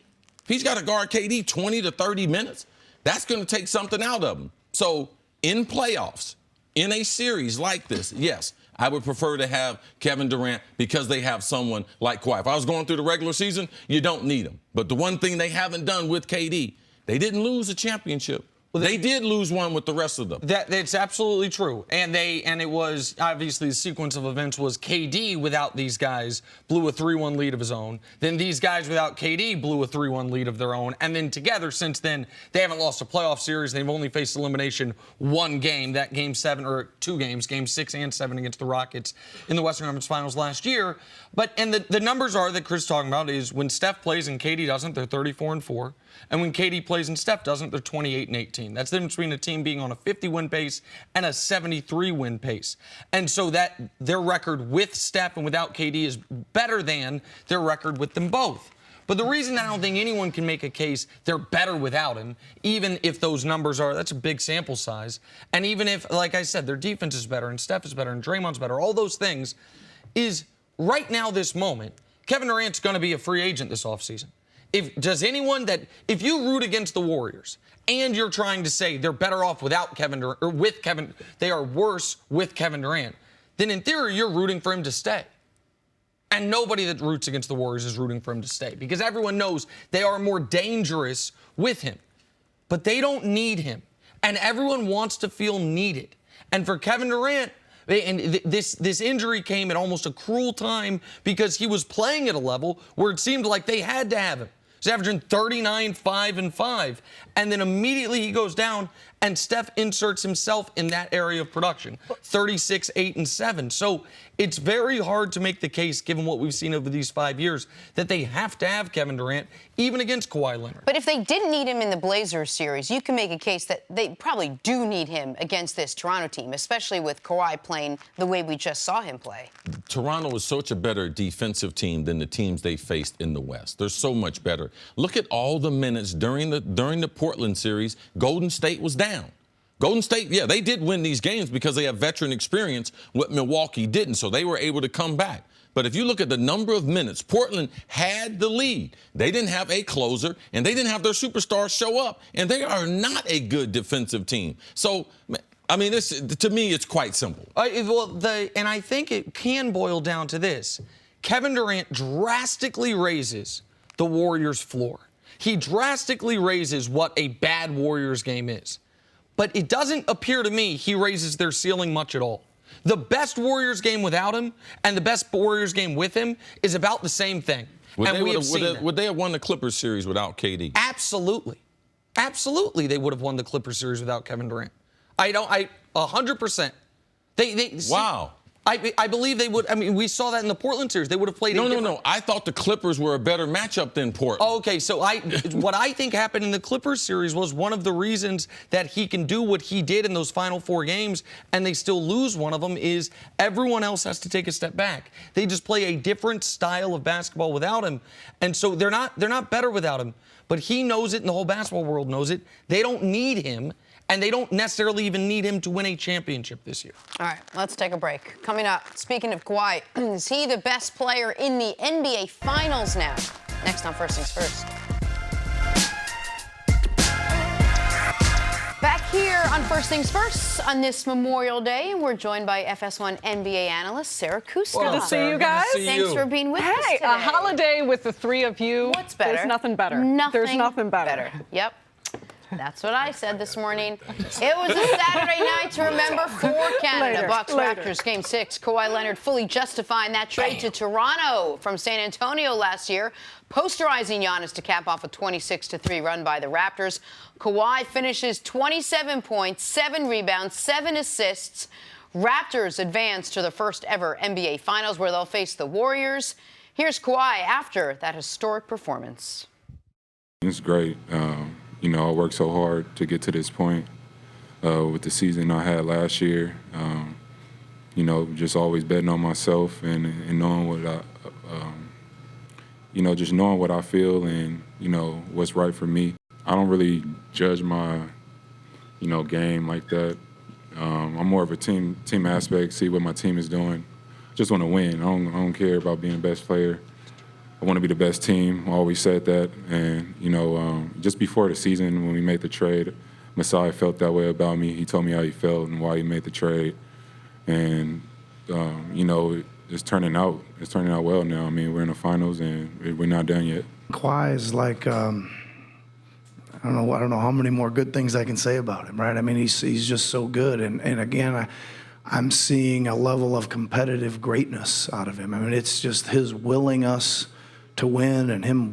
20 to 30 minutes, that's going to take something out of him. So in playoffs, in a series like this, yes, I would prefer to have Kevin Durant because they have someone like Kawhi. If I was going through the regular season, you don't need him. But the one thing they haven't done with KD, they didn't lose a championship. Well, they did lose one with the rest of them. That's absolutely true. And it was, obviously, the sequence of events was KD without these guys blew a 3-1 lead of his own. Then these guys without KD blew a 3-1 lead of their own. And then together, since then, they haven't lost a playoff series. They've only faced elimination 1 game, that game 7, or 2 games, game 6 and 7 against the Rockets in the Western Conference Finals last year. And the numbers are that Cris is talking about is when Steph plays and KD doesn't, they're 34-4. And when KD plays and Steph doesn't, they're 28-18. That's the difference between a team being on a 50-win pace and a 73-win pace. And so that their record with Steph and without KD is better than their record with them both. But the reason I don't think anyone can make a case they're better without him, even if those numbers are, that's a big sample size, and even if, like I said, their defense is better and Steph is better and Draymond's better, all those things, is right now, this moment, Kevin Durant's going to be a free agent this offseason. If you root against the Warriors and you're trying to say they're better off without Kevin Durant, or with Kevin, they are worse with Kevin Durant, then in theory you're rooting for him to stay. And nobody that roots against the Warriors is rooting for him to stay because everyone knows they are more dangerous with him. But they don't need him. And everyone wants to feel needed. And for Kevin Durant, and this injury came at almost a cruel time because he was playing at a level where it seemed like they had to have him. He's averaging 39, 5, and 5. And then immediately he goes down, and Steph inserts himself in that area of production, 36, 8, and 7. So it's very hard to make the case, given what we've seen over these 5 years, that they have to have Kevin Durant, even against Kawhi Leonard. But if they didn't need him in the Blazers series, you can make a case that they probably do need him against this Toronto team, especially with Kawhi playing the way we just saw him play. Toronto was such a better defensive team than the teams they faced in the West. They're so much better. Look at all the minutes during the Portland series. Golden State was down. Golden State, yeah, they did win these games because they have veteran experience, what Milwaukee didn't, so they were able to come back. But if you look at the number of minutes, Portland had the lead. They didn't have a closer, and they didn't have their superstars show up, and they are not a good defensive team. So, I mean, to me, it's quite simple. And I think it can boil down to this. Kevin Durant drastically raises the Warriors' floor. He drastically raises what a bad Warriors game is. But it doesn't appear to me he raises their ceiling much at all. The best Warriors game without him and the best Warriors game with him is about the same thing. Would they have won the Clippers series without KD? Absolutely. Absolutely, they would have won the Clippers series without Kevin Durant. 100%. Wow. I believe they would. I mean, we saw that in the Portland series. They would have played. No. I thought the Clippers were a better matchup than Portland. Okay, so what I think happened in the Clippers series was one of the reasons that he can do what he did in those final 4 games and they still lose one of them is everyone else has to take a step back. They just play a different style of basketball without him, and so they're not better without him. But he knows it, and the whole basketball world knows it. They don't need him. And they don't necessarily even need him to win a championship this year. All right, let's take a break. Coming up, speaking of Kawhi, is he the best player in the NBA Finals now? Next on First Things First. Back here on First Things First on this Memorial Day, we're joined by FS1 NBA analyst Sarah Kustok. Good to see you guys. Thanks for being with us today. Hey, a holiday with the 3 of you. What's better? There's nothing better. There's nothing better. Yep. That's what I said this morning. It was a Saturday night to remember for Canada. Bucks Raptors Game 6. Kawhi Leonard fully justifying that trade to Toronto from San Antonio last year, posterizing Giannis to cap off a 26-3 run by the Raptors. Kawhi finishes 27 points, 7 rebounds, 7 assists Raptors advance to the first ever NBA Finals where they'll face the Warriors. Here's Kawhi after that historic performance. It's great. You know, I worked so hard to get to this point with the season I had last year. You know, just always betting on myself and knowing what just knowing what I feel and, you know, what's right for me. I don't really judge my, game like that. I'm more of a team aspect, see what my team is doing. Just want to win. I don't care about being the best player. I want to be the best team. I always said that. And, just before the season when we made the trade, Masai felt that way about me. He told me how he felt and why he made the trade. And, it's turning out. It's turning out well now. I mean, we're in the finals and we're not done yet. Kawhi is like, I don't know how many more good things I can say about him, right? I mean, he's just so good. And again, I'm seeing a level of competitive greatness out of him. I mean, it's just his willingness to win and him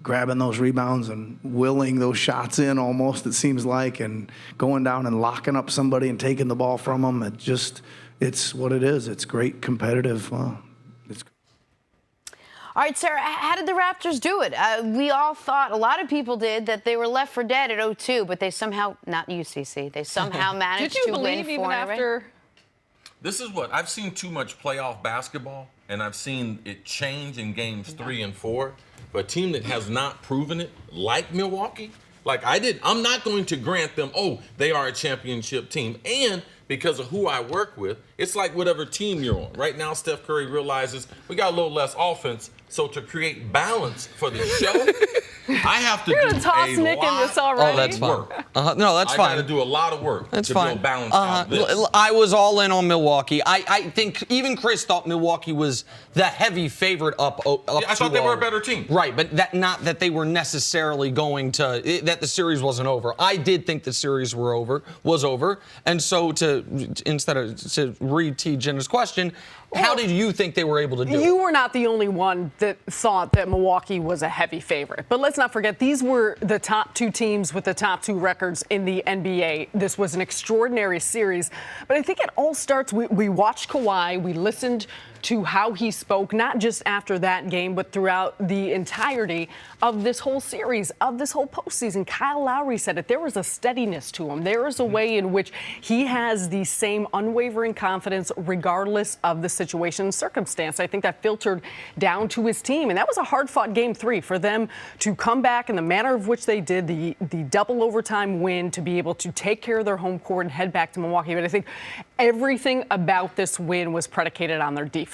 grabbing those rebounds and willing those shots in almost, it seems like, and going down and locking up somebody and taking the ball from them. It's what it is. It's great competitive. All right, Sarah, how did the Raptors do it? We all thought, a lot of people did, that they were left for dead at 0-2, but they somehow, not UCC, they somehow managed to win 4 in a row. This is what, I've seen too much playoff basketball, and I've seen it change in games 3 and 4. But a team that has not proven it, like Milwaukee, I'm not going to grant them, they are a championship team. And because of who I work with, it's like whatever team you're on. Right now, Steph Curry realizes we got a little less offense, so to create balance for the show, I have to do toss a Nick lot in this already. of that's fine. work. No, that's fine. I got to do a lot of work That's to fine. build balance out of this. I was all in on Milwaukee. I think even Cris thought Milwaukee was the heavy favorite up I thought they were a better team. Right, but not that they were necessarily going to, that the series wasn't over. I did think the series was over. And so to read T. Jenna's question, how did you think they were able to do it? You were not the only one that thought that Milwaukee was a heavy favorite. But let's not forget, these were the top 2 teams with the top 2 records in the NBA. This was an extraordinary series. But I think it all starts, we watched Kawhi, we listened to how he spoke, not just after that game, but throughout the entirety of this whole series, of this whole postseason. Kyle Lowry said it. There was a steadiness to him. There is a way in which he has the same unwavering confidence regardless of the situation and circumstance. I think that filtered down to his team. And that was a hard-fought game 3 for them to come back in the manner of which they did, the double overtime win, to be able to take care of their home court and head back to Milwaukee. But I think everything about this win was predicated on their defense.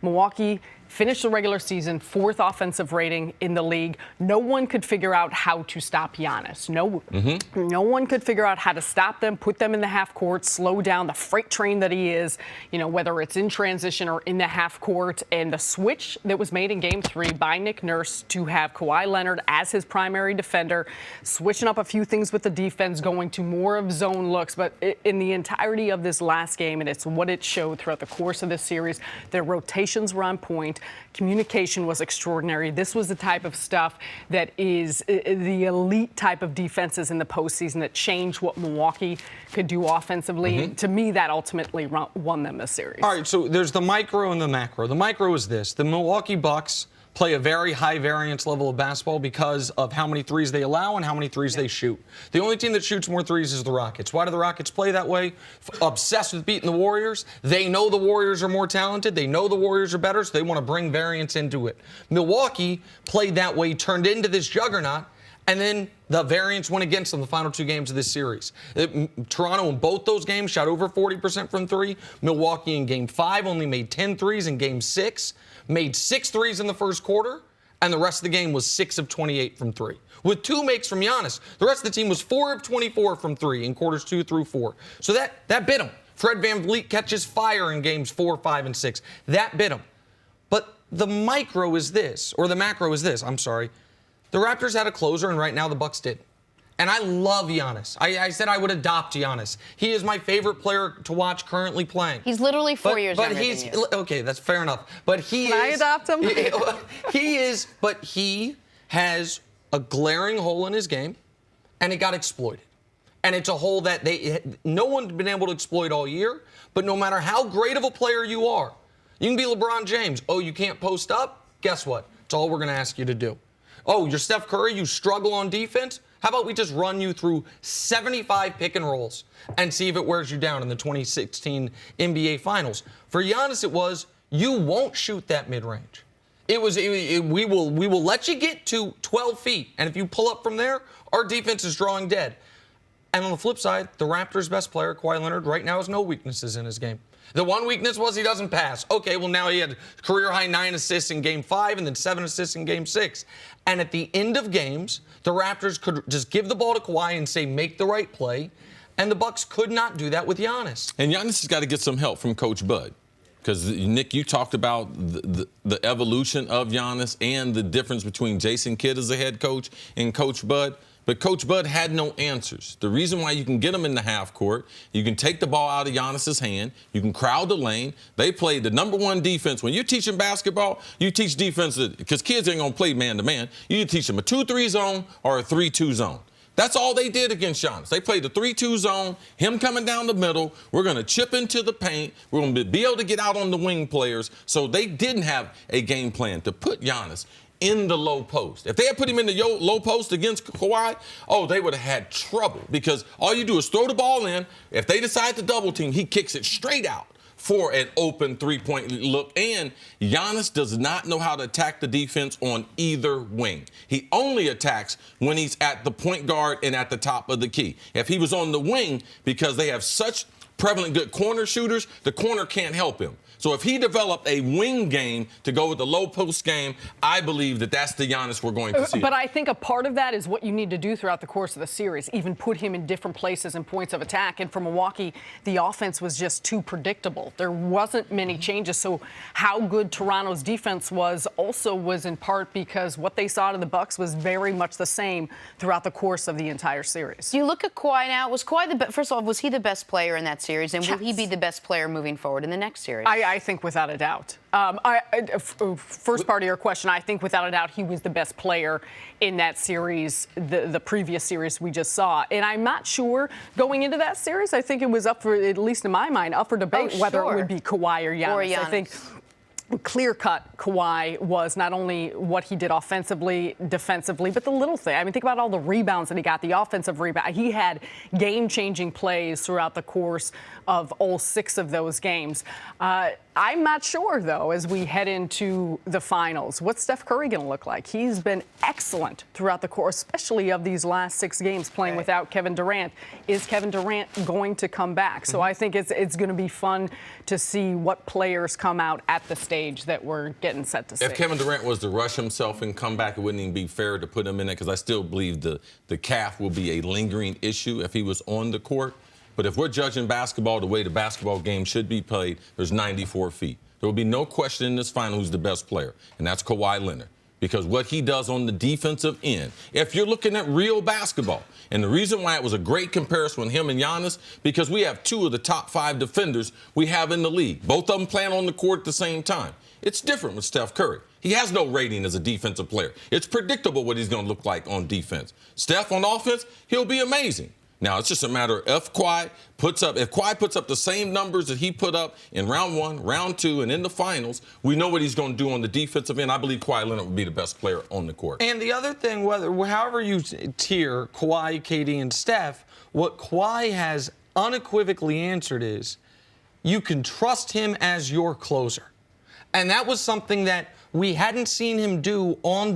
Milwaukee finished the regular season 4th offensive rating in the league. No one could figure out how to stop Giannis. No one could figure out how to stop them, put them in the half court, slow down the freight train that he is, whether it's in transition or in the half court. And the switch that was made in game 3 by Nick Nurse to have Kawhi Leonard as his primary defender, switching up a few things with the defense, going to more of zone looks. But in the entirety of this last game, and it's what it showed throughout the course of this series, their rotations were on point. Communication was extraordinary. This was the type of stuff that is the elite type of defenses in the postseason that changed what Milwaukee could do offensively. To me, that ultimately won them the series. All right, so there's the micro and the macro. The micro is this. The Milwaukee Bucks play a very high variance level of basketball because of how many threes they allow and how many threes they shoot. The only team that shoots more threes is the Rockets. Why do the Rockets play that way? Obsessed with beating the Warriors. They know the Warriors are more talented. They know the Warriors are better, so they want to bring variance into it. Milwaukee played that way, turned into this juggernaut, and then the variance went against them the final 2 games of this series. Toronto in both those games shot over 40% from 3. Milwaukee in game 5 only made 10 threes. In game 6 made 6 threes in the first quarter, and the rest of the game was 6 of 28 from 3. With 2 makes from Giannis. The rest of the team was 4 of 24 from 3 in quarters 2 through 4. So that bit them. Fred VanVleet catches fire in games 4, 5, and 6. That bit them. But the macro is this. I'm sorry. The Raptors had a closer, and right now the Bucks did. And I love Giannis. I said I would adopt Giannis. He is my favorite player to watch currently playing. He's literally 4 years younger than you. Okay, that's fair enough. But Can I adopt him? He has a glaring hole in his game, and it got exploited. And it's a hole that no one's been able to exploit all year. But no matter how great of a player you are, you can be LeBron James. Oh, you can't post up? Guess what? It's all we're going to ask you to do. Oh, you're Steph Curry, you struggle on defense? How about we just run you through 75 pick and rolls and see if it wears you down in the 2016 NBA Finals? For Giannis, it was, you won't shoot that mid-range. We will let you get to 12 feet, and if you pull up from there, our defense is drawing dead. And on the flip side, the Raptors' best player, Kawhi Leonard, right now has no weaknesses in his game. The one weakness was he doesn't pass. Okay, well, now he had career-high 9 assists in Game 5 and then 7 assists in Game 6. And at the end of games, the Raptors could just give the ball to Kawhi and say, make the right play. And the Bucks could not do that with Giannis. And Giannis has got to get some help from Coach Bud. Because, Nick, you talked about the evolution of Giannis and the difference between Jason Kidd as a head coach and Coach Bud. But Coach Bud had no answers. The reason why you can get him in the half court, you can take the ball out of Giannis's hand, you can crowd the lane. They played the #1 defense. When you're teaching basketball, you teach defense because kids ain't going to play man-to-man. You teach them a 2-3 zone or a 3-2 zone. That's all they did against Giannis. They played the 3-2 zone, him coming down the middle. We're going to chip into the paint. We're going to be able to get out on the wing players. So they didn't have a game plan to put Giannis in the low post. If they had put him in the low post against Kawhi, they would have had trouble because all you do is throw the ball in. If they decide to double team, he kicks it straight out for an open three-point look. And Giannis does not know how to attack the defense on either wing. He only attacks when he's at the point guard and at the top of the key. If he was on the wing, because they have such prevalent good corner shooters, the corner can't help him. So if he developed a wing game to go with the low post game, I believe that that's the Giannis we're going to see. But I think a part of that is what you need to do throughout the course of the series, even put him in different places and points of attack. And for Milwaukee, the offense was just too predictable. There wasn't many changes. So how good Toronto's defense was also was in part because what they saw to the Bucks was very much the same throughout the course of the entire series. You look at Kawhi now. Was Kawhi first of all, was he the best player in that series? And will he be the best player moving forward in the next series? I think without a doubt. First part of your question, I think without a doubt he was the best player in that series, the previous series we just saw. And I'm not sure going into that series, I think it was up for, at least in my mind, up for debate whether it would be Kawhi or Giannis. I think clear-cut Kawhi was not only what he did offensively, defensively, but the little thing. I mean, think about all the rebounds that he got, the offensive rebound. He had game-changing plays throughout the course of all 6 of those games. I'm not sure, though, as we head into the finals, what's Steph Curry going to look like? He's been excellent throughout the course, especially of these last 6 games playing without Kevin Durant. Is Kevin Durant going to come back? So I think it's going to be fun to see what players come out at the stage that we're getting set to see. If Kevin Durant was to rush himself and come back, it wouldn't even be fair to put him in there because I still believe the calf will be a lingering issue if he was on the court. But if we're judging basketball the way the basketball game should be played, there's 94 feet. There will be no question in this final who's the best player, and that's Kawhi Leonard. Because what he does on the defensive end, if you're looking at real basketball, and the reason why it was a great comparison with him and Giannis, because we have 2 of the top 5 defenders we have in the league. Both of them playing on the court at the same time. It's different with Steph Curry. He has no rating as a defensive player. It's predictable what he's going to look like on defense. Steph on offense, he'll be amazing. Now, it's just a matter of if Kawhi puts up the same numbers that he put up in round 1, round 2, and in the finals, we know what he's going to do on the defensive end. I believe Kawhi Leonard will be the best player on the court. And the other thing, however you tier Kawhi, KD, and Steph, what Kawhi has unequivocally answered is you can trust him as your closer. And that was something that we hadn't seen him do on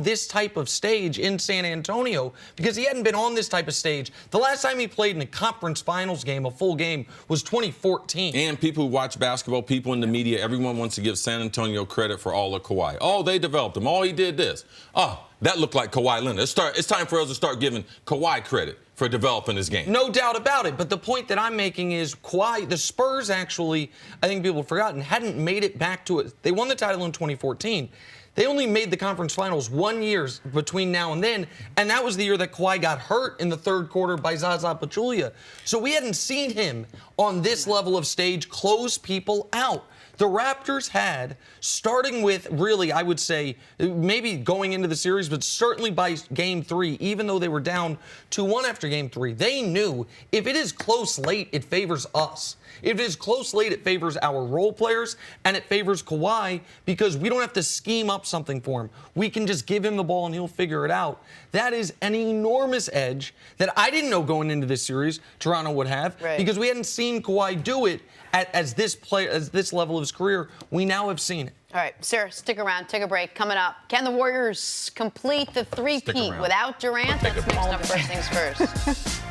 this type of stage in San Antonio because he hadn't been on this type of stage. The last time he played in a conference finals game, a full game, was 2014. And people who watch basketball, people in the media, everyone wants to give San Antonio credit for all of Kawhi. Oh, they developed him. Oh, he did this. Oh, that looked like Kawhi Leonard. It's time for us to start giving Kawhi credit for developing his game. No doubt about it. But the point that I'm making is Kawhi, the Spurs actually, I think people have forgotten, hadn't made it back to it. They won the title in 2014. They only made the conference finals 1 year between now and then, and that was the year that Kawhi got hurt in the third quarter by Zaza Pachulia. So we hadn't seen him on this level of stage close people out. The Raptors had, starting with really, I would say, maybe going into the series, but certainly by Game 3, even though they were down 2-1 after Game 3, they knew if it is close late, it favors us. If it is close late, it favors our role players, and it favors Kawhi because we don't have to scheme up something for him. We can just give him the ball and he'll figure it out. That is an enormous edge that I didn't know going into this series Toronto would have because we hadn't seen Kawhi do it as this level of his career. We now have seen it. All right, Sarah, stick around. Take a break. Coming up, can the Warriors complete the three-peat without Durant? That's next up. First things first.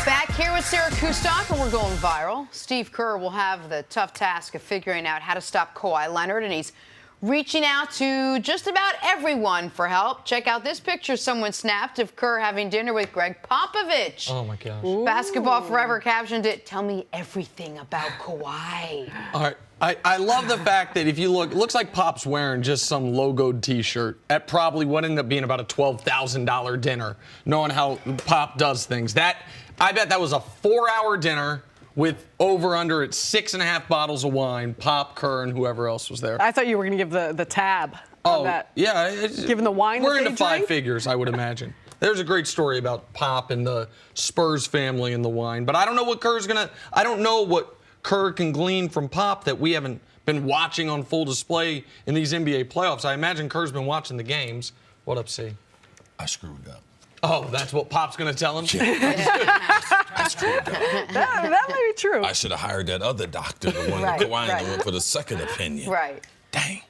Back here with Sarah Kustok, and we're going viral. Steve Kerr will have the tough task of figuring out how to stop Kawhi Leonard, and he's reaching out to just about everyone for help. Check out this picture someone snapped of Kerr having dinner with Greg Popovich. Oh, my gosh. Ooh. Basketball Forever captioned it, "Tell me everything about Kawhi." All right. I love the fact that if you look, it looks like Pop's wearing just some logoed T-shirt at probably what ended up being about a $12,000 dinner, knowing how Pop does things. I bet that was a 4-hour dinner with over-under at 6.5 bottles of wine, Pop, Kerr, and whoever else was there. I thought you were going to give the tab on that. Yeah. Given the wine we're that they into five drink? figures, I would imagine. There's a great story about Pop and the Spurs family and the wine, but I don't know what I don't know what Kerr can glean from Pop that we haven't been watching on full display in these NBA playoffs. I imagine Kerr's been watching the games. What up, C? I screwed up. Oh, that's what Pop's going to tell him? I screwed up. That may be true. I should have hired that other doctor, the one that Kawhi went for the second opinion. Right. Dang.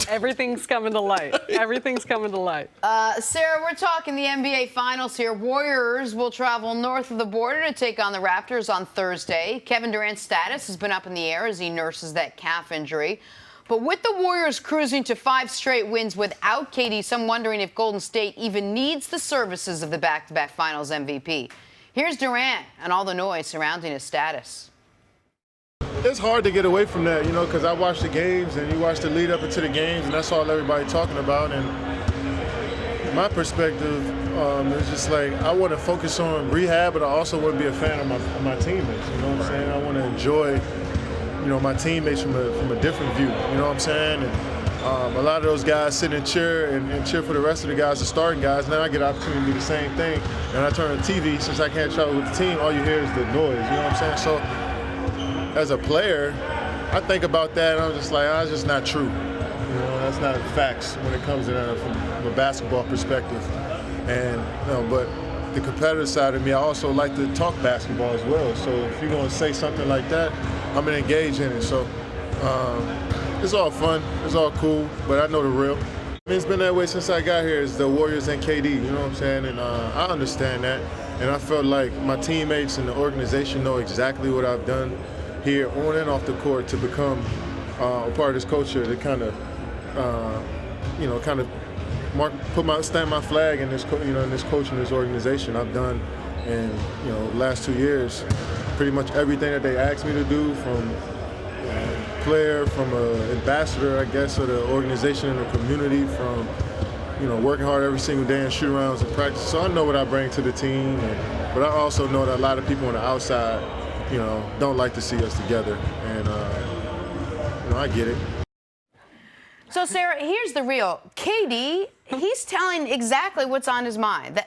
Everything's coming to light. Everything's coming to light. Sarah, we're talking the NBA Finals here. Warriors will travel north of the border to take on the Raptors on Thursday. Kevin Durant's status has been up in the air as he nurses that calf injury. But with the Warriors cruising to 5 straight wins without KD, some wondering if Golden State even needs the services of the back-to-back Finals MVP. Here's Durant and all the noise surrounding his status. It's hard to get away from that, because I watch the games and you watch the lead up into the games, and that's all everybody talking about. And my perspective is just like I want to focus on rehab, but I also want to be a fan of my teammates. You know what I'm saying? I want to enjoy, my teammates from a different view. You know what I'm saying? And a lot of those guys sit and cheer and cheer for the rest of the guys, the starting guys. Now I get an opportunity to do the same thing. And I turn on the TV, since I can't travel with the team, all you hear is the noise. You know what I'm saying? So as a player, I think about that, and I'm just like, it's just not true. That's not facts when it comes to that from a basketball perspective. And but the competitive side of me, I also like to talk basketball as well. So if you're going to say something like that, I'm going to engage in it. So it's all fun, it's all cool, but I know the real. It's been that way since I got here. It's the Warriors and KD, you know what I'm saying? And I understand that. And I felt like my teammates and the organization know exactly what I've done here on and off the court to become a part of this culture to kind of, stamp my flag in this, in this coach and this organization. I've done in, the last 2 years, pretty much everything that they asked me to do, from player, from an ambassador, I guess, of the organization and the community, from, working hard every single day in shoot-arounds and practice. So I know what I bring to the team, but I also know that a lot of people on the outside, don't like to see us together, and I get it. So, Sarah, here's the real. KD, he's telling exactly what's on his mind.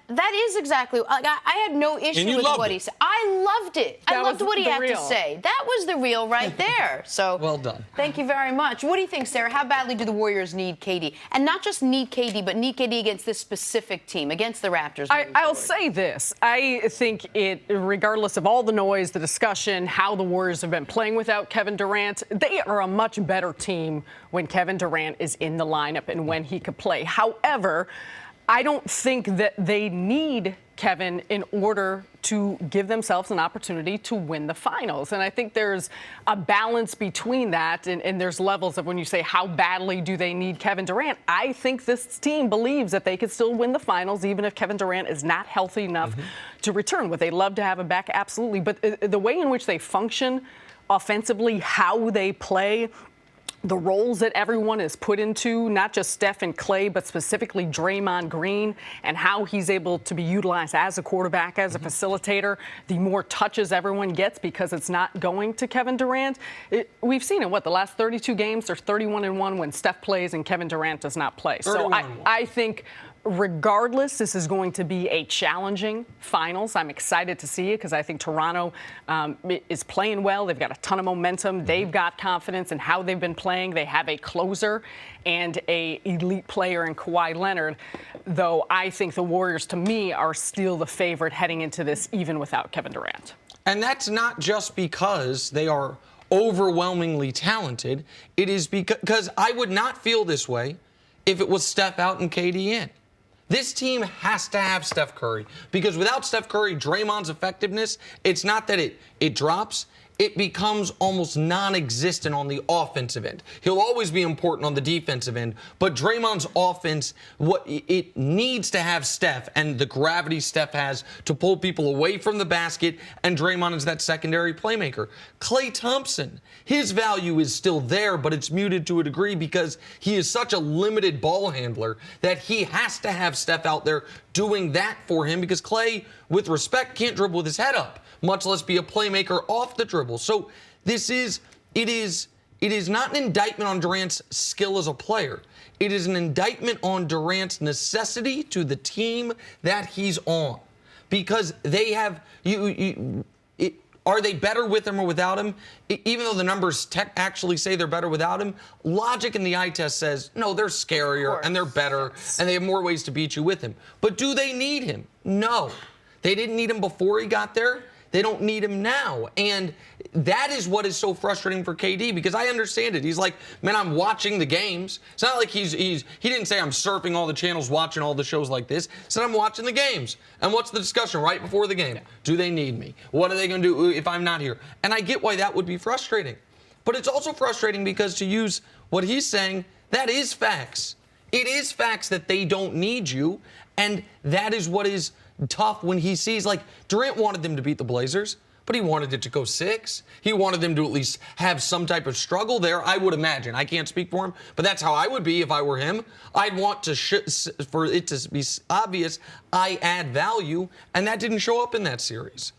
That is exactly. Like, I had no issue with what he said. I loved it. I loved what he had to say. That was the real right there. So well done. Thank you very much. What do you think, Sarah? How badly do the Warriors need KD? And not just need KD, but need KD against this specific team, against the Raptors. I'll say this. I think regardless of all the noise, the discussion, how the Warriors have been playing without Kevin Durant, they are a much better team when Kevin Durant is in the lineup and when he could play. However, I don't think that they need Kevin in order to give themselves an opportunity to win the finals. And I think there's a balance between that, and there's levels of when you say how badly do they need Kevin Durant. I think this team believes that they could still win the finals even if Kevin Durant is not healthy enough to return. Would they love to have him back? Absolutely. But the way in which they function offensively, how they play, the roles that everyone is put into, not just Steph and Klay, but specifically Draymond Green, and how he's able to be utilized as a quarterback, as a facilitator, the more touches everyone gets because it's not going to Kevin Durant. We've seen it, the last 32 games, there's 31-1 when Steph plays and Kevin Durant does not play. So I think regardless, this is going to be a challenging finals. I'm excited to see it because I think Toronto is playing well. They've got a ton of momentum. They've got confidence in how they've been playing. They have a closer and a elite player in Kawhi Leonard, though I think the Warriors, to me, are still the favorite heading into this, even without Kevin Durant. And that's not just because they are overwhelmingly talented. It is because I would not feel this way if it was Steph out and KD in. This team has to have Steph Curry because without Steph Curry, Draymond's effectiveness, it's not that it drops. It becomes almost non-existent on the offensive end. He'll always be important on the defensive end, but Draymond's offense, it needs to have Steph and the gravity Steph has to pull people away from the basket, and Draymond is that secondary playmaker. Klay Thompson, his value is still there, but it's muted to a degree because he is such a limited ball handler that he has to have Steph out there doing that for him because Klay, with respect, can't dribble with his head up, much less be a playmaker off the dribble. So it is not an indictment on Durant's skill as a player. It is an indictment on Durant's necessity to the team that he's on. Because they have are they better with him or without him? Even though the numbers actually say they're better without him, logic in the eye test says, no, they're scarier and they're better and they have more ways to beat you with him. But do they need him? No. They didn't need him before he got there. They don't need him now. And that is what is so frustrating for KD because I understand it. He's like, man, I'm watching the games. It's not like he didn't say I'm surfing all the channels, watching all the shows like this. He said I'm watching the games. And what's the discussion right before the game? Do they need me? What are they going to do if I'm not here? And I get why that would be frustrating. But it's also frustrating because to use what he's saying, that is facts. It is facts that they don't need you. And that is what is tough when he sees, like, Durant wanted them to beat the Blazers, but he wanted it to go 6. He wanted them to at least have some type of struggle there, I would imagine. I can't speak for him, but that's how I would be if I were him. I'd want to for it to be obvious I add value, and that didn't show up in that series.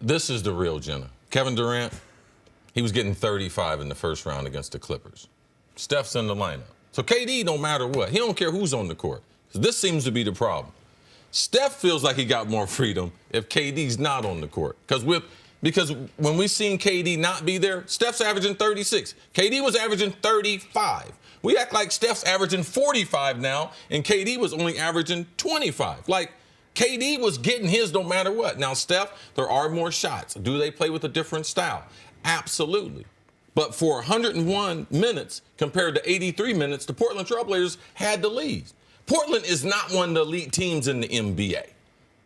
This is the real Jenna. Kevin Durant, he was getting 35 in the first round against the Clippers. Steph's in the lineup. So KD, no matter what, he don't care who's on the court. This seems to be the problem. Steph feels like he got more freedom if KD's not on the court. Because when we seen KD not be there, Steph's averaging 36. KD was averaging 35. We act like Steph's averaging 45 now, and KD was only averaging 25. Like, KD was getting his no matter what. Now, Steph, there are more shots. Do they play with a different style? Absolutely. But for 101 minutes compared to 83 minutes, the Portland Trail Blazers had the lead. Portland is not one of the elite teams in the NBA.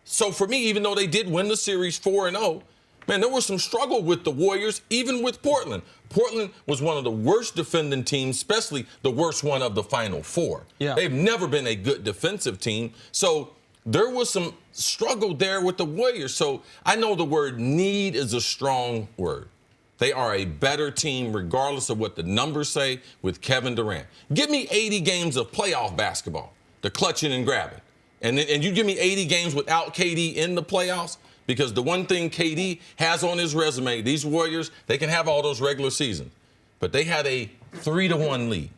So for me, even though they did win the series 4-0, man, there was some struggle with the Warriors, even with Portland. Portland was one of the worst defending teams, especially the worst one of the Final Four. Yeah. They've never been a good defensive team. So there was some struggle there with the Warriors. So I know the word need is a strong word. They are a better team regardless of what the numbers say with Kevin Durant. Give me 80 games of playoff basketball, the clutching and grabbing. And you give me 80 games without KD in the playoffs, because the one thing KD has on his resume, these Warriors, they can have all those regular seasons, but they had a 3-1 lead.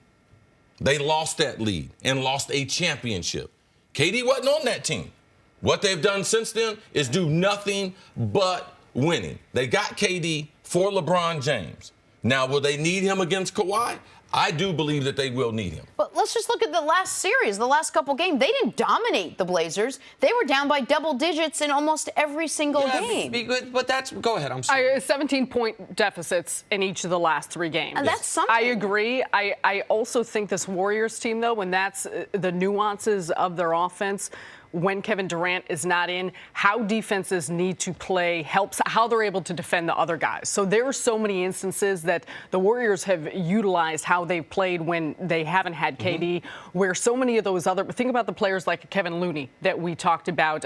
They lost that lead and lost a championship. KD wasn't on that team. What they've done since then is do nothing but winning. They got KD for LeBron James. Now, will they need him against Kawhi? I do believe that they will need him. But let's just look at the last series, the last couple games. They didn't dominate the Blazers. They were down by double digits in almost every single game. But that's, go ahead, I'm sorry. 17-point deficits in each of the last 3 games. And that's something. I agree. I also think this Warriors team, though, when that's the nuances of their offense, when Kevin Durant is not in, how defenses need to play helps how they're able to defend the other guys. So there are so many instances that the Warriors have utilized how they've played when they haven't had KD, where so many of those other, think about the players like Kevin Looney that we talked about,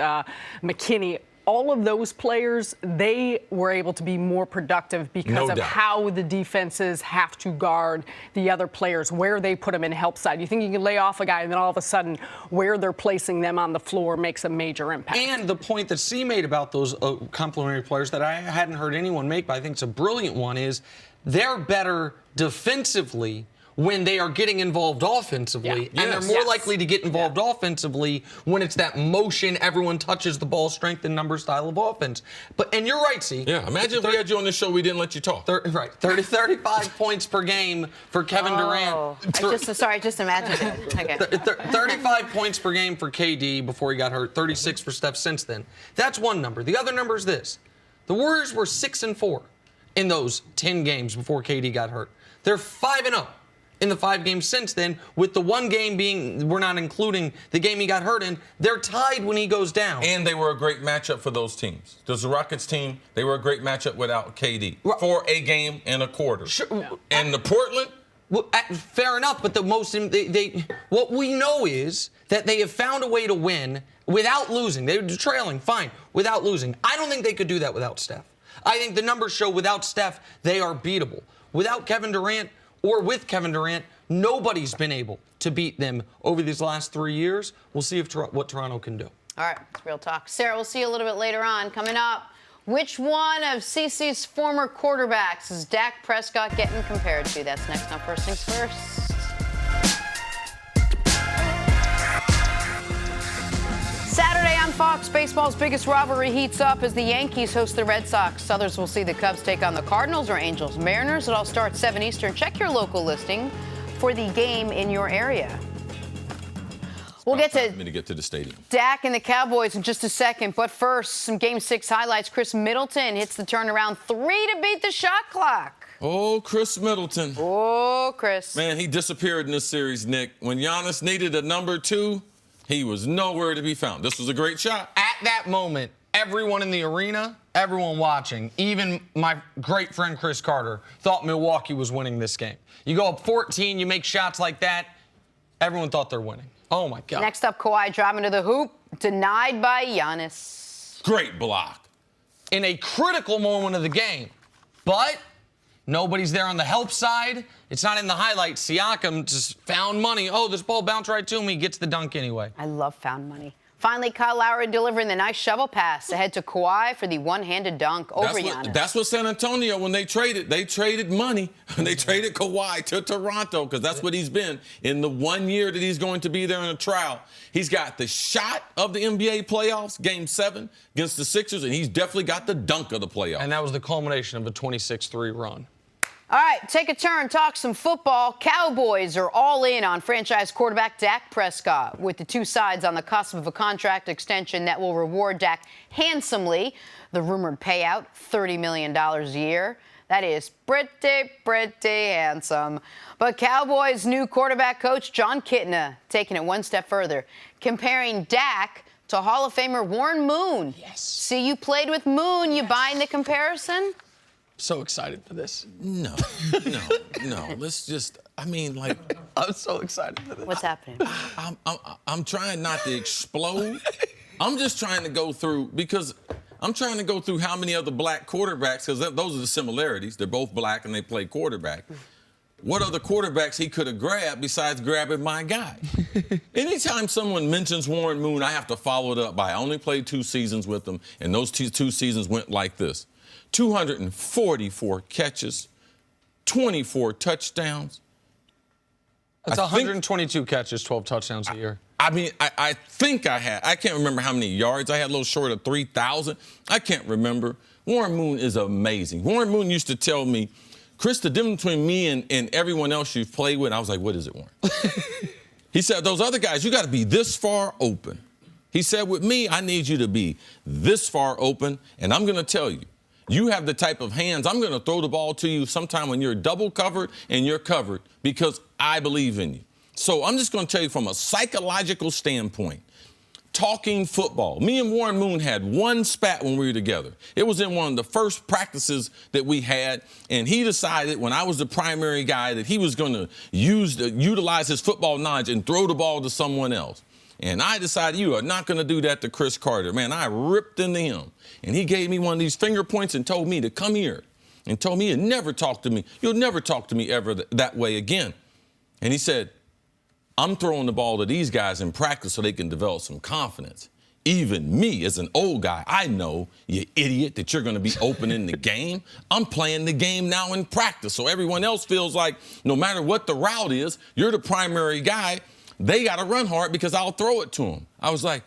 McKinney, all of those players, they were able to be more productive because of how the defenses have to guard the other players, where they put them in help side. You think you can lay off a guy, and then all of a sudden, where they're placing them on the floor makes a major impact. And the point that C made about those complementary players that I hadn't heard anyone make, but I think it's a brilliant one, is they're better defensively when they are getting involved offensively, and they're more likely to get involved offensively when it's that motion, everyone touches the ball, strength and number style of offense. And you're right, C. Yeah, imagine if we had you on this show, we didn't let you talk. 35 points per game for Kevin Durant. I just imagined it. Okay. 35 points per game for KD before he got hurt, 36 for Steph since then. That's one number. The other number is this. The Warriors were 6-4 in those 10 games before KD got hurt. They're 5-0. In the 5 games since then, with the one game being, we're not including the game he got hurt in, they're tied when he goes down. And they were a great matchup for those teams. The Rockets team, they were a great matchup without KD for a game and a quarter. Sure. And the Portland? Well, fair enough, but the most, what we know is that they have found a way to win without losing. They were trailing, fine, without losing. I don't think they could do that without Steph. I think the numbers show without Steph, they are beatable. Without Kevin Durant, or with Kevin Durant, nobody's been able to beat them over these last 3 years. We'll see what Toronto can do. All right, it's real talk. Sarah, we'll see you a little bit later on. Coming up, which one of CC's former quarterbacks is Dak Prescott getting compared to? That's next on First Things First. Saturday on Fox, baseball's biggest rivalry heats up as the Yankees host the Red Sox. Others will see the Cubs take on the Cardinals or Angels Mariners. It all starts 7 Eastern. Check your local listing for the game in your area. We'll get to the stadium. Dak and the Cowboys in just a second. But first, some Game 6 highlights. Chris Middleton hits the turnaround 3 to beat the shot clock. Oh, Chris Middleton. Oh, Chris. Man, he disappeared in this series, Nick. When Giannis needed a number 2, he was nowhere to be found. This was a great shot. At that moment, everyone in the arena, everyone watching, even my great friend Chris Carter, thought Milwaukee was winning this game. You go up 14, you make shots like that, everyone thought they're winning. Oh, my God. Next up, Kawhi driving to the hoop, denied by Giannis. Great block. In a critical moment of the game. But nobody's there on the help side. It's not in the highlights. Siakam just found money. Oh, this ball bounced right to him. He gets the dunk anyway. I love found money. Finally, Kyle Lowry delivering the nice shovel pass ahead to Kawhi for the one-handed dunk over Giannis. That's what San Antonio, when they traded money. They traded Kawhi to Toronto because that's what he's been in the 1 year that he's going to be there in a trial. He's got the shot of the NBA playoffs, Game 7 against the Sixers, and he's definitely got the dunk of the playoffs. And that was the culmination of a 26-3 run. All right, take a turn, talk some football. Cowboys are all in on franchise quarterback Dak Prescott, with the two sides on the cusp of a contract extension that will reward Dak handsomely. The rumored payout, $30 million a year. That is pretty handsome. But Cowboys' new quarterback coach, John Kitna, taking it one step further, comparing Dak to Hall of Famer Warren Moon. Yes. See, you played with Moon. You buying the comparison? So excited for this. No. Let's just, I'm so excited for this. What's happening? I'm trying not to explode. I'm just trying to go through, because I'm trying to go through how many other black quarterbacks, because those are the similarities. They're both black and they play quarterback. What other quarterbacks he could have grabbed besides grabbing my guy? Anytime someone mentions Warren Moon, I have to follow it up by, I only played 2 seasons with him, and those two seasons went like this. 244 catches, 24 touchdowns. That's 122 catches, 12 touchdowns a year. I think I can't remember how many yards. I had a little short of 3,000. I can't remember. Warren Moon is amazing. Warren Moon used to tell me, Chris, the difference between me and everyone else you've played with, I was like, what is it, Warren? He said, those other guys, you got to be this far open. He said, with me, I need you to be this far open, and I'm going to tell you, you have the type of hands, I'm going to throw the ball to you sometime when you're double covered and you're covered because I believe in you. So I'm just going to tell you from a psychological standpoint, talking football. Me and Warren Moon had one spat when we were together. It was in one of the first practices that we had, and he decided when I was the primary guy that he was going to utilize his football knowledge and throw the ball to someone else. And I decided you are not going to do that to Cris Carter. Man, I ripped into him. And he gave me one of these finger points and told me to come here. And told me he'd never talk to me. You'll never talk to me ever that way again. And he said, I'm throwing the ball to these guys in practice so they can develop some confidence. Even me, as an old guy, I know, you idiot, that you're going to be opening the game. I'm playing the game now in practice, so everyone else feels like no matter what the route is, you're the primary guy. They got to run hard because I'll throw it to them. I was like,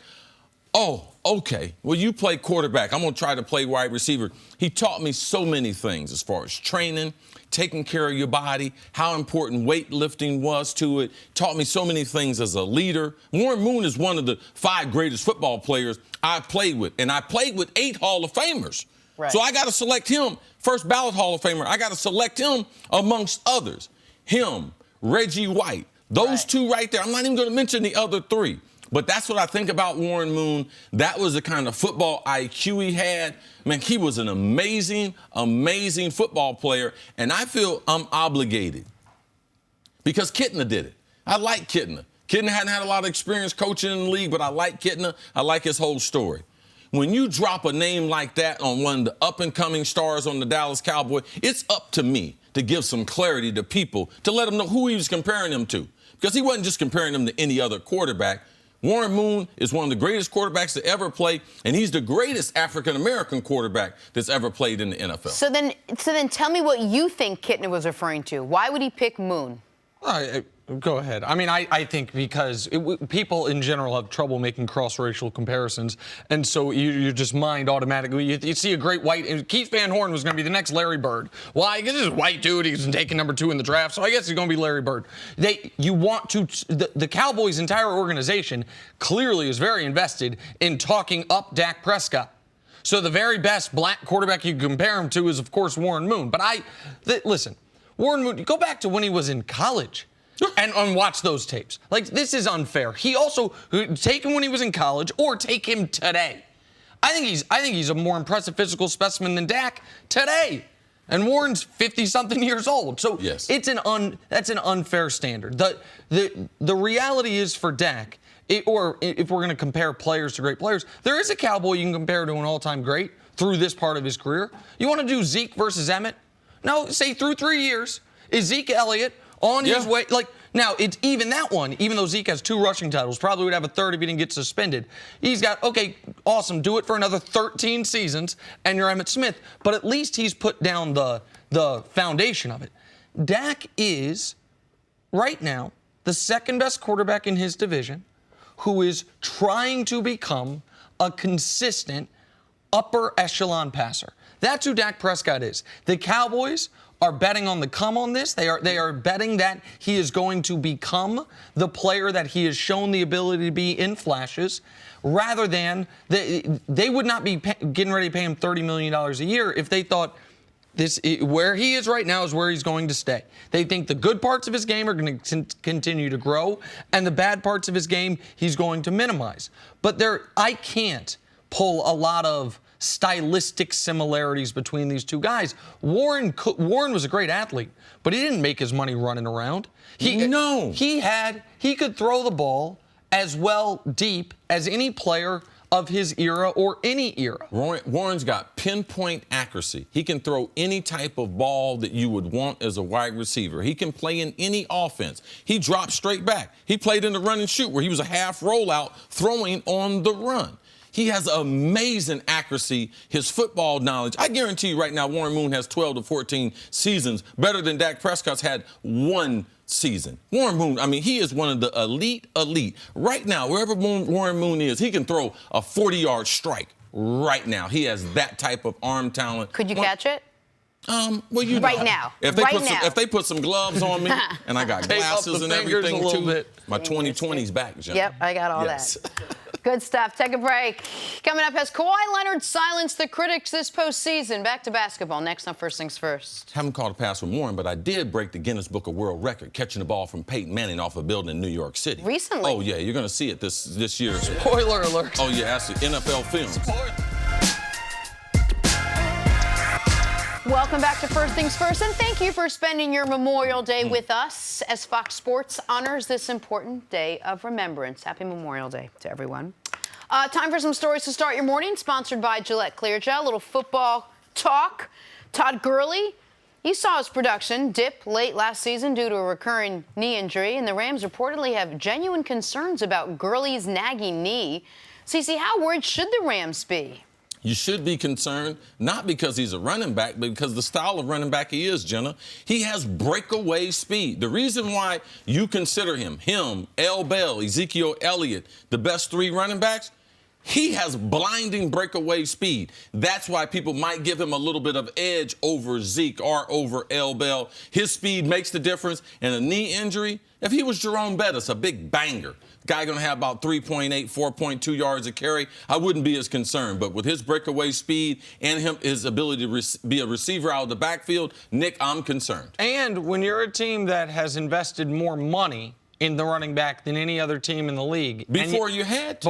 oh, okay. Well, you play quarterback. I'm going to try to play wide receiver. He taught me so many things as far as training, taking care of your body, how important weightlifting was to it. Taught me so many things as a leader. Warren Moon is one of the 5 greatest football players I played with. And I played with 8 Hall of Famers. Right. So I got to select him, first ballot Hall of Famer. I got to select him amongst others. Him, Reggie White, those 2 right there. I'm not even going to mention the other 3. But that's what I think about Warren Moon. That was the kind of football IQ he had. Man, he was an amazing, amazing football player. And I feel I'm obligated because Kitna did it. I like Kitna. Kitna hadn't had a lot of experience coaching in the league, but I like Kitna. I like his whole story. When you drop a name like that on one of the up-and-coming stars on the Dallas Cowboys, it's up to me to give some clarity to people, to let them know who he was comparing them to. Because he wasn't just comparing them to any other quarterback. Warren Moon is one of the greatest quarterbacks to ever play, and he's the greatest African-American quarterback that's ever played in the NFL. So then tell me what you think Kitna was referring to. Why would he pick Moon? Go ahead. I mean, I think because people in general have trouble making cross-racial comparisons, and so you just mind automatically. You see a great white. Keith Van Horn was going to be the next Larry Bird. Why? Because this is a white dude. He's taking number 2 in the draft, so I guess he's going to be Larry Bird. The Cowboys' entire organization clearly is very invested in talking up Dak Prescott. So the very best black quarterback you can compare him to is, of course, Warren Moon. But listen, Warren Moon, go back to when he was in college. And watch those tapes. Like, this is unfair. He also, take him when he was in college or take him today. I think he's a more impressive physical specimen than Dak today. And Warren's 50-something years old. So yes. That's an unfair standard. The reality is for Dak, or if we're going to compare players to great players, there is a Cowboy you can compare to an all-time great through this part of his career. You want to do Zeke versus Emmett? No, say through 3 years. Is Zeke Elliott on his way? Like, now, it's even that one, even though Zeke has 2 rushing titles, probably would have a 3rd if he didn't get suspended. He's got, okay, awesome, do it for another 13 seasons, and you're Emmitt Smith. But at least he's put down the foundation of it. Dak is, right now, the 2nd best quarterback in his division who is trying to become a consistent upper echelon passer. That's who Dak Prescott is. The Cowboys are betting on the come on this. They are betting that he is going to become the player that he has shown the ability to be in flashes, rather than they would not be getting ready to pay him $30 million a year if they thought where he is right now is where he's going to stay. They think the good parts of his game are going to continue to grow, and the bad parts of his game he's going to minimize. But I can't pull a lot of stylistic similarities between these 2 guys. Warren was a great athlete, but he didn't make his money running around. He could throw the ball as well deep as any player of his era or any era. Warren's got pinpoint accuracy. He can throw any type of ball that you would want as a wide receiver. He can play in any offense. He drops straight back. He played in the run and shoot where he was a half rollout throwing on the run. He has amazing accuracy, his football knowledge. I guarantee you right now Warren Moon has 12 to 14 seasons, better than Dak Prescott's had 1 season. Warren Moon, I mean, he is one of the elite. Right now, wherever Warren Moon is, he can throw a 40-yard strike right now. He has that type of arm talent. Could you catch it? Well, you right know, now. If they put some gloves on me and I got glasses and everything too, my 2020's back, John. Yep, I got all that. Good stuff. Take a break. Coming up, has Kawhi Leonard silenced the critics this postseason? Back to basketball next on First Things First. Haven't caught a pass from Warren, but I did break the Guinness Book of World Record, catching the ball from Peyton Manning off a building in New York City. Recently? Oh, yeah. You're going to see it this year. Spoiler alert. Oh, yeah. That's the NFL Films. Welcome back to First Things First, and thank you for spending your Memorial Day with us. us as Fox Sports honors this important day of remembrance. Happy Memorial Day to everyone. Time for some stories to start your morning, sponsored by Gillette Clear Gel. A little football talk. Todd Gurley, he saw his production dip late last season due to a recurring knee injury, and the Rams reportedly have genuine concerns about Gurley's nagging knee. Cece, how worried should the Rams be? You should be concerned, not because he's a running back, but because the style of running back he is, Jenna. He has breakaway speed. The reason why you consider him, L. Bell, Ezekiel Elliott, the best 3 running backs, he has blinding breakaway speed. That's why people might give him a little bit of edge over Zeke or over L. Bell. His speed makes the difference. And a knee injury, if he was Jerome Bettis, a big banger, guy going to have about 3.8, 4.2 yards a carry, I wouldn't be as concerned. But with his breakaway speed and his ability to be a receiver out of the backfield, Nick, I'm concerned. And when you're a team that has invested more money in the running back than any other team in the league. Before you had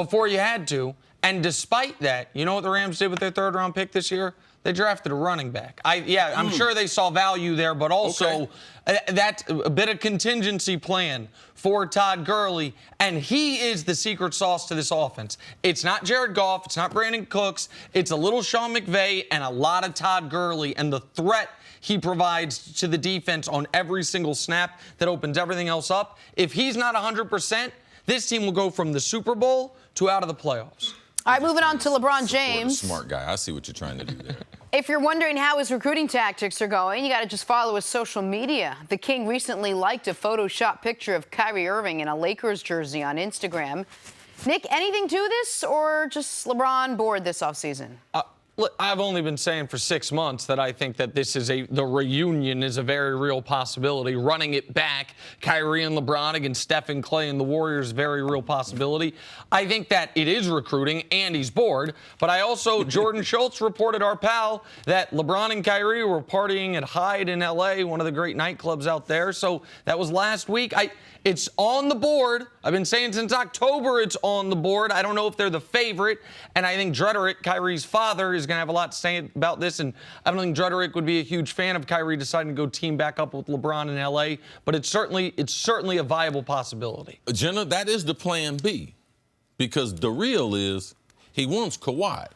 to. And despite that, you know what the Rams did with their 3rd-round pick this year? They drafted a running back. I'm sure they saw value there, but also that's a bit of contingency plan for Todd Gurley, and he is the secret sauce to this offense. It's not Jared Goff. It's not Brandon Cooks. It's a little Sean McVay and a lot of Todd Gurley and the threat he provides to the defense on every single snap that opens everything else up. If he's not 100%, this team will go from the Super Bowl to out of the playoffs. All right, moving on to LeBron James. Smart guy. I see what you're trying to do there. If you're wondering how his recruiting tactics are going, you got to just follow his social media. The King recently liked a Photoshop picture of Kyrie Irving in a Lakers jersey on Instagram. Nick, anything to this, or just LeBron bored this offseason? Look, I've only been saying for 6 months that I think that the reunion is a very real possibility. Running it back, Kyrie and LeBron against Steph and Clay and the Warriors, very real possibility. I think that it is recruiting and he's bored. But I also, Jordan Schultz reported, our pal, that LeBron and Kyrie were partying at Hyde in L.A., one of the great nightclubs out there. So that was last week. It's on the board. I've been saying since October it's on the board. I don't know if they're the favorite. And I think Druderick, Kyrie's father, is going to have a lot to say about this. And I don't think Druderick would be a huge fan of Kyrie deciding to go team back up with LeBron in L.A. But it's certainly a viable possibility. Jenna, that is the plan B. Because the real is he wants Kawhi.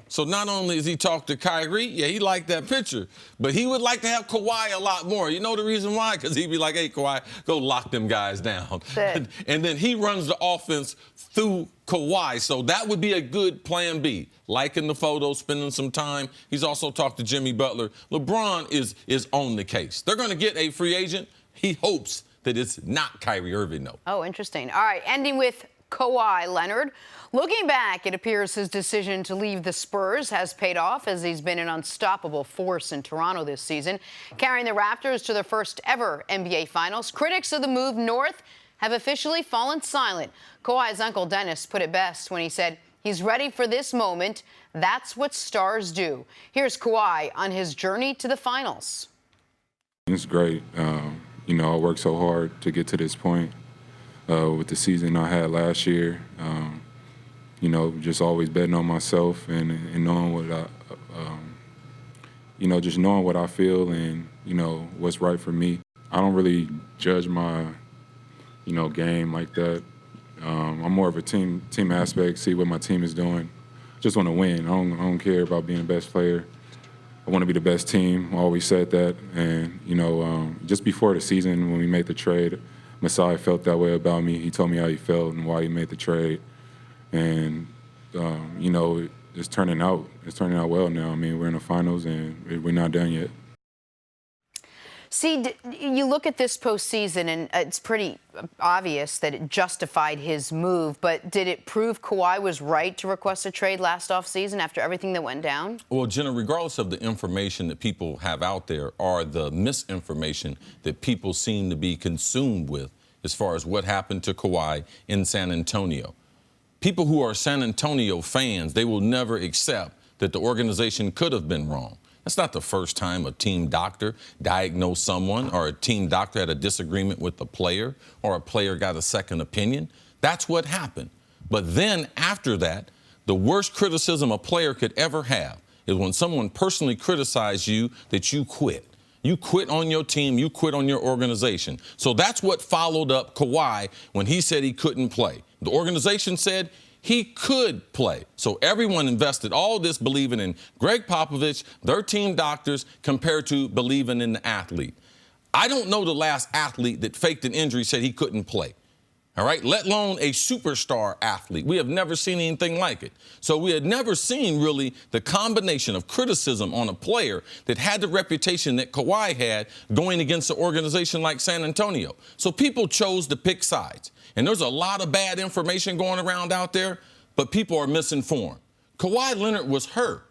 So not only does he talk to Kyrie, he liked that picture, but he would like to have Kawhi a lot more. You know the reason why? Because he'd be like, hey, Kawhi, go lock them guys down. And then he runs the offense through Kawhi. So that would be a good plan B. Liking the photo, spending some time. He's also talked to Jimmy Butler. LeBron is on the case. They're going to get a free agent. He hopes that it's not Kyrie Irving, though. Oh, interesting. All right, ending with Kawhi Leonard. Looking back, it appears his decision to leave the Spurs has paid off, as he's been an unstoppable force in Toronto this season, carrying the Raptors to their first ever NBA Finals. Critics of the move north have officially fallen silent. Kawhi's uncle Dennis put it best when he said he's ready for this moment. That's what stars do. Here's Kawhi on his journey to the finals. It's great. I worked so hard to get to this point with the season I had last year. Just always betting on myself and knowing what just knowing what I feel and, what's right for me. I don't really judge my, game like that. I'm more of a team aspect, see what my team is doing. Just want to win. I don't care about being the best player. I want to be the best team. I always said that. And, just before the season when we made the trade, Masai felt that way about me. He told me how he felt and why he made the trade. And, it's turning out. It's turning out well now. I mean, we're in the finals, and we're not done yet. See, you look at this postseason, and it's pretty obvious that it justified his move. But did it prove Kawhi was right to request a trade last offseason after everything that went down? Well, Jenna, regardless of the information that people have out there or the misinformation that people seem to be consumed with as far as what happened to Kawhi in San Antonio, people who are San Antonio fans, they will never accept that the organization could have been wrong. That's not the first time a team doctor diagnosed someone or a team doctor had a disagreement with a player or a player got a second opinion. That's what happened. But then after that, the worst criticism a player could ever have is when someone personally criticizes you that you quit. You quit on your team. You quit on your organization. So that's what followed up Kawhi when he said he couldn't play. The organization said he could play. So everyone invested all this believing in Greg Popovich, their team doctors, compared to believing in the athlete. I don't know the last athlete that faked an injury said he couldn't play. All right, let alone a superstar athlete. We have never seen anything like it. So we had never seen really the combination of criticism on a player that had the reputation that Kawhi had going against an organization like San Antonio. So people chose to pick sides. And there's a lot of bad information going around out there, but people are misinformed. Kawhi Leonard was hurt.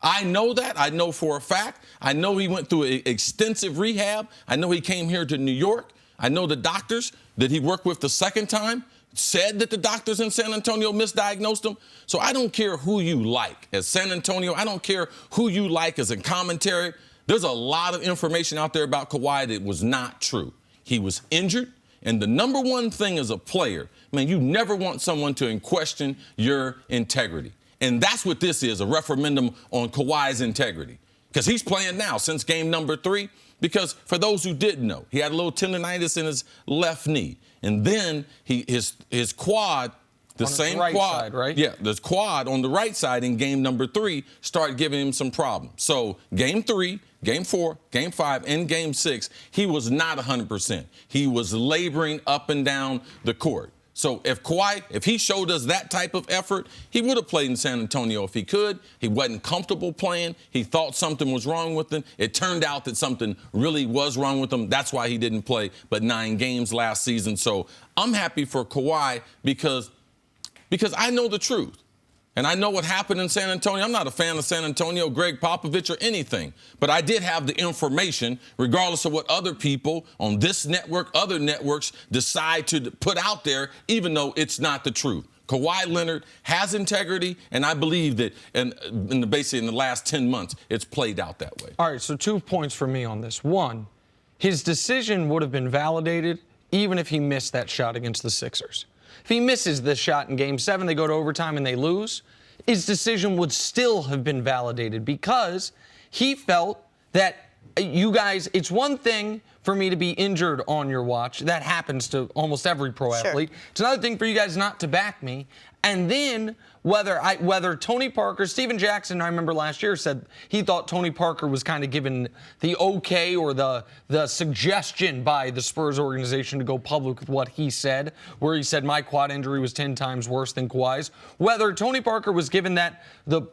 I know that. I know for a fact. I know he went through extensive rehab. I know he came here to New York. I know the doctors that he worked with the second time said that the doctors in San Antonio misdiagnosed him. So I don't care who you like as San Antonio. I don't care who you like as a commentary. There's a lot of information out there about Kawhi that was not true. He was injured. And the number one thing as a player, man, you never want someone to question your integrity. And that's what this is, a referendum on Kawhi's integrity. Because he's playing now since game number 3. Because for those who didn't know, he had a little tendonitis in his left knee. And then his quad, the on same right quad, side, right? Yeah, the quad on the right side in game number 3 started giving him some problems. So game 3, game 4, game 5, and game 6, he was not 100%. He was laboring up and down the court. So if Kawhi, if he showed us that type of effort, he would have played in San Antonio if he could. He wasn't comfortable playing. He thought something was wrong with him. It turned out that something really was wrong with him. That's why he didn't play but 9 games last season. So I'm happy for Kawhi because I know the truth. And I know what happened in San Antonio. I'm not a fan of San Antonio, Greg Popovich, or anything. But I did have the information, regardless of what other people on this network, other networks, decide to put out there, even though it's not the truth. Kawhi Leonard has integrity, and I believe that basically in the last 10 months, it's played out that way. All right, so 2 points for me on this. One, his decision would have been validated even if he missed that shot against the Sixers. If he misses this shot in Game 7, they go to overtime and they lose, his decision would still have been validated because he felt that you guys, it's one thing for me to be injured on your watch. That happens to almost every pro athlete. It's another thing for you guys not to back me. And then whether Tony Parker, Steven Jackson, I remember last year, said he thought Tony Parker was kind of given the okay or the suggestion by the Spurs organization to go public with what he said, where he said my quad injury was 10 times worse than Kawhi's. Whether Tony Parker was given that,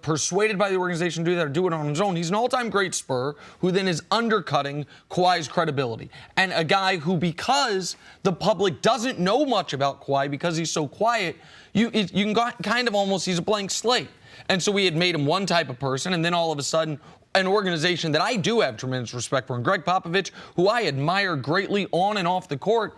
persuaded by the organization to do that or do it on his own, he's an all-time great Spur who then is undercutting Kawhi's credibility. And a guy who, because the public doesn't know much about Kawhi because he's so quiet, you can kind of almost, he's a blank slate. And so we had made him one type of person, and then all of a sudden, an organization that I do have tremendous respect for, and Greg Popovich, who I admire greatly on and off the court,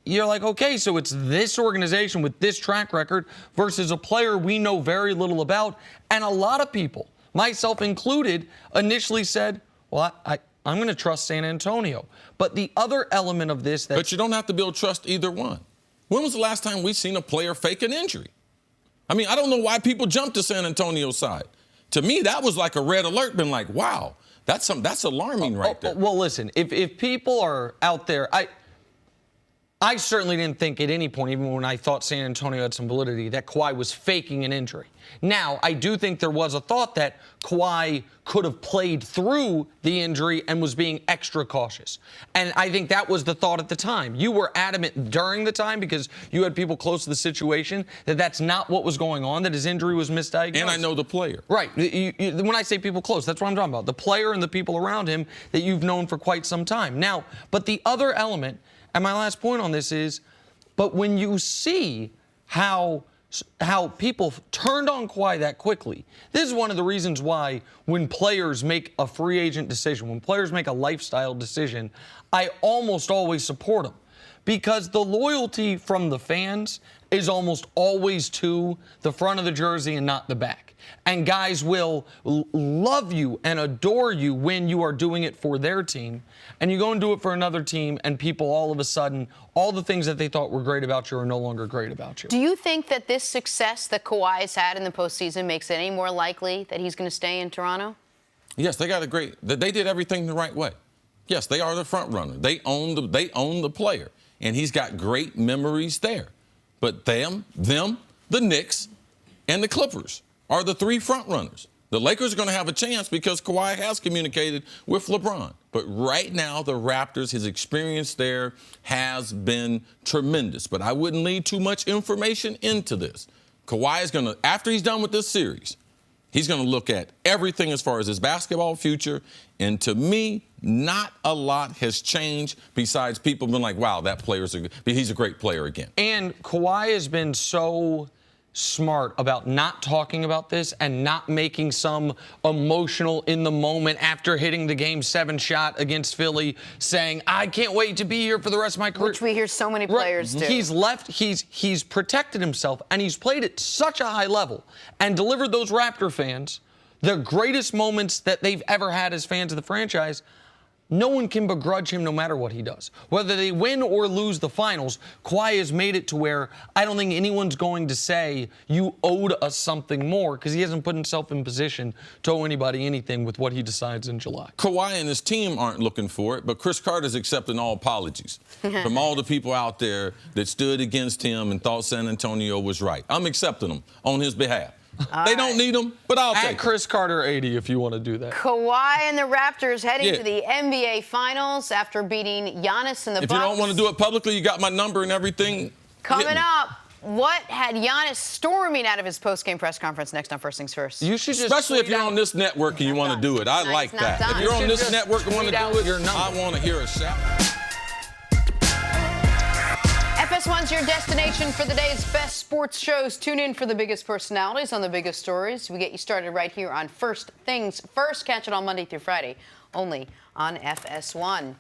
you're like, okay, so it's this organization with this track record versus a player we know very little about. And a lot of people, myself included, initially said, well, I'm going to trust San Antonio. But the other element of this that... But you don't have to build trust either one. When was the last time we seen a player fake an injury? I mean, I don't know why people jumped to San Antonio's side. To me, that was like a red alert, been like, wow, that's alarming right there. Well, listen, if people are out there, I certainly didn't think at any point, even when I thought San Antonio had some validity, that Kawhi was faking an injury. Now, I do think there was a thought that Kawhi could have played through the injury and was being extra cautious. And I think that was the thought at the time. You were adamant during the time because you had people close to the situation that that's not what was going on, that his injury was misdiagnosed. And I know the player. Right. When I say people close, that's what I'm talking about. The player and the people around him that you've known for quite some time. Now, but the other element, and my last point on this is, but when you see how people turned on Kawhi that quickly, this is one of the reasons why when players make a free agent decision, when players make a lifestyle decision, I almost always support them. Because the loyalty from the fans is almost always to the front of the jersey and not the back. And guys will love you and adore you when you are doing it for their team. And you go and do it for another team, and people all of a sudden, all the things that they thought were great about you are no longer great about you. Do you think that this success that Kawhi has had in the postseason makes it any more likely that he's going to stay in Toronto? Yes, they did everything the right way. Yes, they are the front runner. They own the player, and he's got great memories there. But them, the Knicks, and the Clippers are the three front runners. The Lakers are going to have a chance because Kawhi has communicated with LeBron. But right now, the Raptors, his experience there has been tremendous. But I wouldn't lead too much information into this. Kawhi is going to, after he's done with this series, he's going to look at everything as far as his basketball future. And to me, not a lot has changed besides people being like, wow, he's a great player again. And Kawhi has been so smart about not talking about this and not making some emotional in the moment after hitting the Game 7 shot against Philly saying, I can't wait to be here for the rest of my career. Which we hear so many players do. He's protected himself, and he's played at such a high level and delivered those Raptor fans the greatest moments that they've ever had as fans of the franchise. No one can begrudge him no matter what he does. Whether they win or lose the finals, Kawhi has made it to where I don't think anyone's going to say you owed us something more because he hasn't put himself in position to owe anybody anything with what he decides in July. Kawhi and his team aren't looking for it, but Cris Carter's accepting all apologies from all the people out there that stood against him and thought San Antonio was right. I'm accepting them on his behalf. They don't need him, but I'll take At Cris Carter 80 if you want to do that. Kawhi and the Raptors heading to the NBA Finals after beating Giannis and the Bucks. If you don't want to do it publicly, you got my number and everything. Coming up, what had Giannis storming out of his post-game press conference next on First Things First? You should just Especially if you're on this network and you want to do it. I like that. If you're on this network and want to do it, I want to hear a shout. FS1's your destination for the day's best sports shows. Tune in for the biggest personalities on the biggest stories. We get you started right here on First Things First. Catch it on Monday through Friday, only on FS1.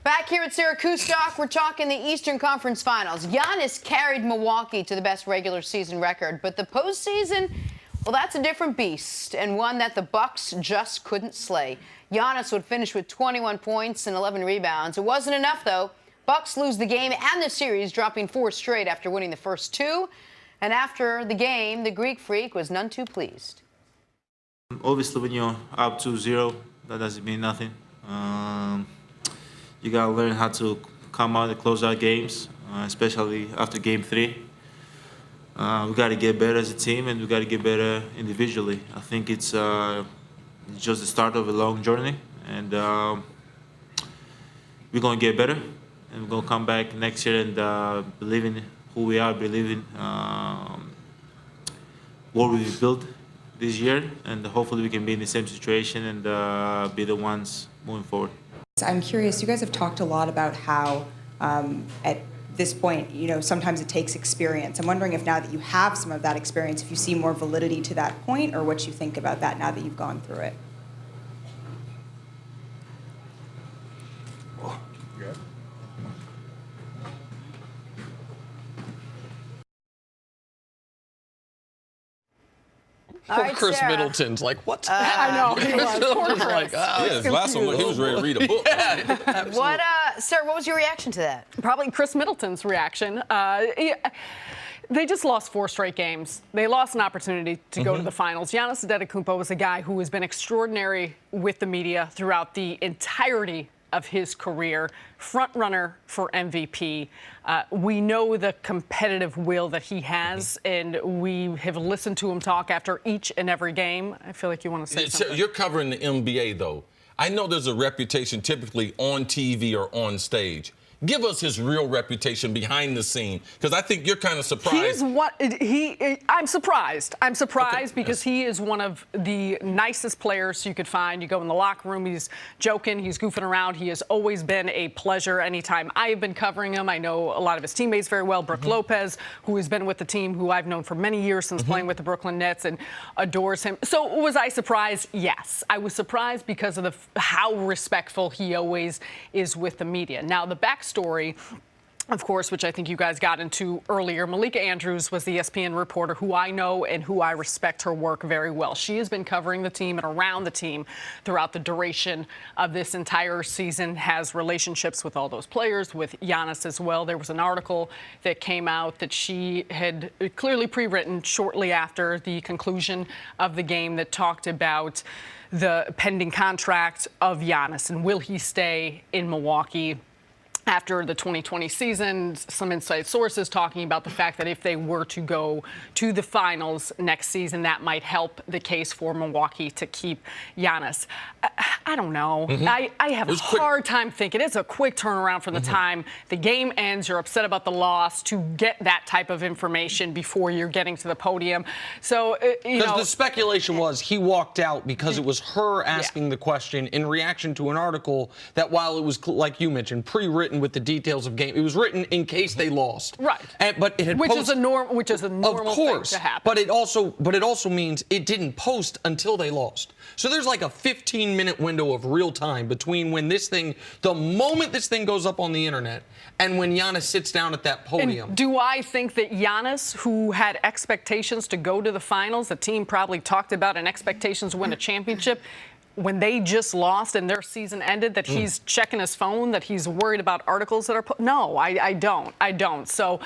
Back here at Syracuse Dock, we're talking the Eastern Conference Finals. Giannis carried Milwaukee to the best regular season record, but the postseason, well, that's a different beast, and one that the Bucks just couldn't slay. Giannis would finish with 21 points and 11 rebounds. It wasn't enough, though. Bucks lose the game and the series, dropping 4 straight after winning the first 2. And after the game, the Greek Freak was none too pleased. Obviously, when you're up 2-0, that doesn't mean nothing. You got to learn how to come out and close out games, especially after Game 3. We got to get better as a team, and we got to get better individually. I think it's just the start of a long journey, and we're going to get better. And we're going to come back next year and believe in who we are, believe in what we built this year, and hopefully we can be in the same situation and be the ones moving forward. I'm curious, you guys have talked a lot about how at this point, sometimes it takes experience. I'm wondering if now that you have some of that experience, if you see more validity to that point, or what you think about that now that you've gone through it. Poor right, Chris Sarah. Middleton's like, what's I know. Chris Middleton's like, Last one, he was ready to read a book. What, Sarah, what was your reaction to that? Probably Chris Middleton's reaction. They just lost 4 straight games. They lost an opportunity to go to the finals. Giannis Antetokounmpo was a guy who has been extraordinary with the media throughout the entirety of his career, front runner for MVP. We know the competitive will that he has, and we have listened to him talk after each and every game. I feel like you want to say something. You're covering the NBA, though. I know there's a reputation typically on TV or on stage. Give us his real reputation behind the scene, because I think you're kind of surprised. I'm surprised. I'm surprised Okay. because he is one of the nicest players you could find. You go in the locker room, he's joking, he's goofing around. He has always been a pleasure anytime I have been covering him. I know a lot of his teammates very well. Brooke Lopez, who has been with the team, who I've known for many years since playing with the Brooklyn Nets, and adores him. So was I surprised? Yes. I was surprised because of how respectful he always is with the media. Now, the backstory of course, which I think you guys got into earlier. Malika Andrews was the ESPN reporter who I know and who I respect her work very well. She has been covering the team and around the team throughout the duration of this entire season, has relationships with all those players, with Giannis as well. There was an article that came out that she had clearly pre-written shortly after the conclusion of the game that talked about the pending contract of Giannis and will he stay in Milwaukee after the 2020 season. Some inside sources talking about the fact that if they were to go to the finals next season, that might help the case for Milwaukee to keep Giannis. I don't know. I have a hard time thinking. It's a quick turnaround from the time the game ends, you're upset about the loss, to get that type of information before you're getting to the podium. So, you know. The speculation was he walked out because it was her asking the question in reaction to an article that, while it was, like you mentioned, pre-written with the details of game, it was written in case they lost. Right. But it had which is a normal thing to happen. But it also means it didn't post until they lost. So there's like a 15-minute window of real time between when the moment this thing goes up on the internet and when Giannis sits down at that podium. And do I think that Giannis, who had expectations to go to the finals, the team probably talked about and expectations to win a championship, when they just lost and their season ended, that he's checking his phone, that he's worried about articles that are put? No, I don't. So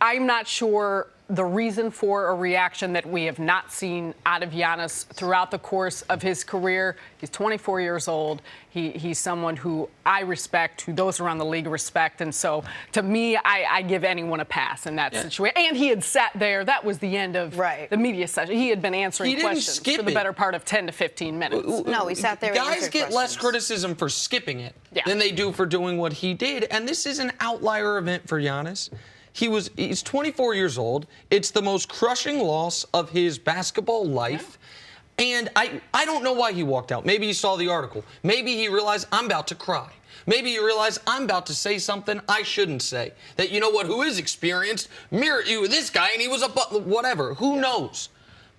I'm not sure the reason for a reaction that we have not seen out of Giannis throughout the course of his career. He's 24 years old. He's someone who I respect, who those around the league respect. And so, to me, I give anyone a pass in that situation. And he had sat there. That was the end of the media session. He had been answering questions for the better part of 10 to 15 minutes. No, he sat there. Guys get less criticism for skipping it than they do for doing what he did. And this is an outlier event for Giannis. He's 24 years old. It's the most crushing loss of his basketball life. And I don't know why he walked out. Maybe he saw the article. Maybe he realized, I'm about to cry. Maybe he realized, I'm about to say something I shouldn't say. That, you know what, who is experienced? Mirror you with this guy, and he was whatever. Who knows?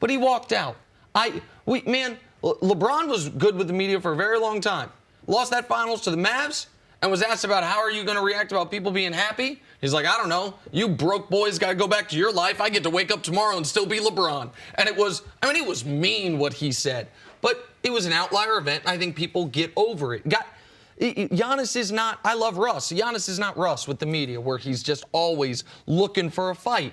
But he walked out. LeBron was good with the media for a very long time. Lost that finals to the Mavs and was asked about how are you going to react about people being happy. He's like, I don't know. You broke boys got to go back to your life. I get to wake up tomorrow and still be LeBron. And it was mean what he said. But it was an outlier event. I think people get over it. Giannis is not, I love Russ. Giannis is not Russ with the media, where he's just always looking for a fight.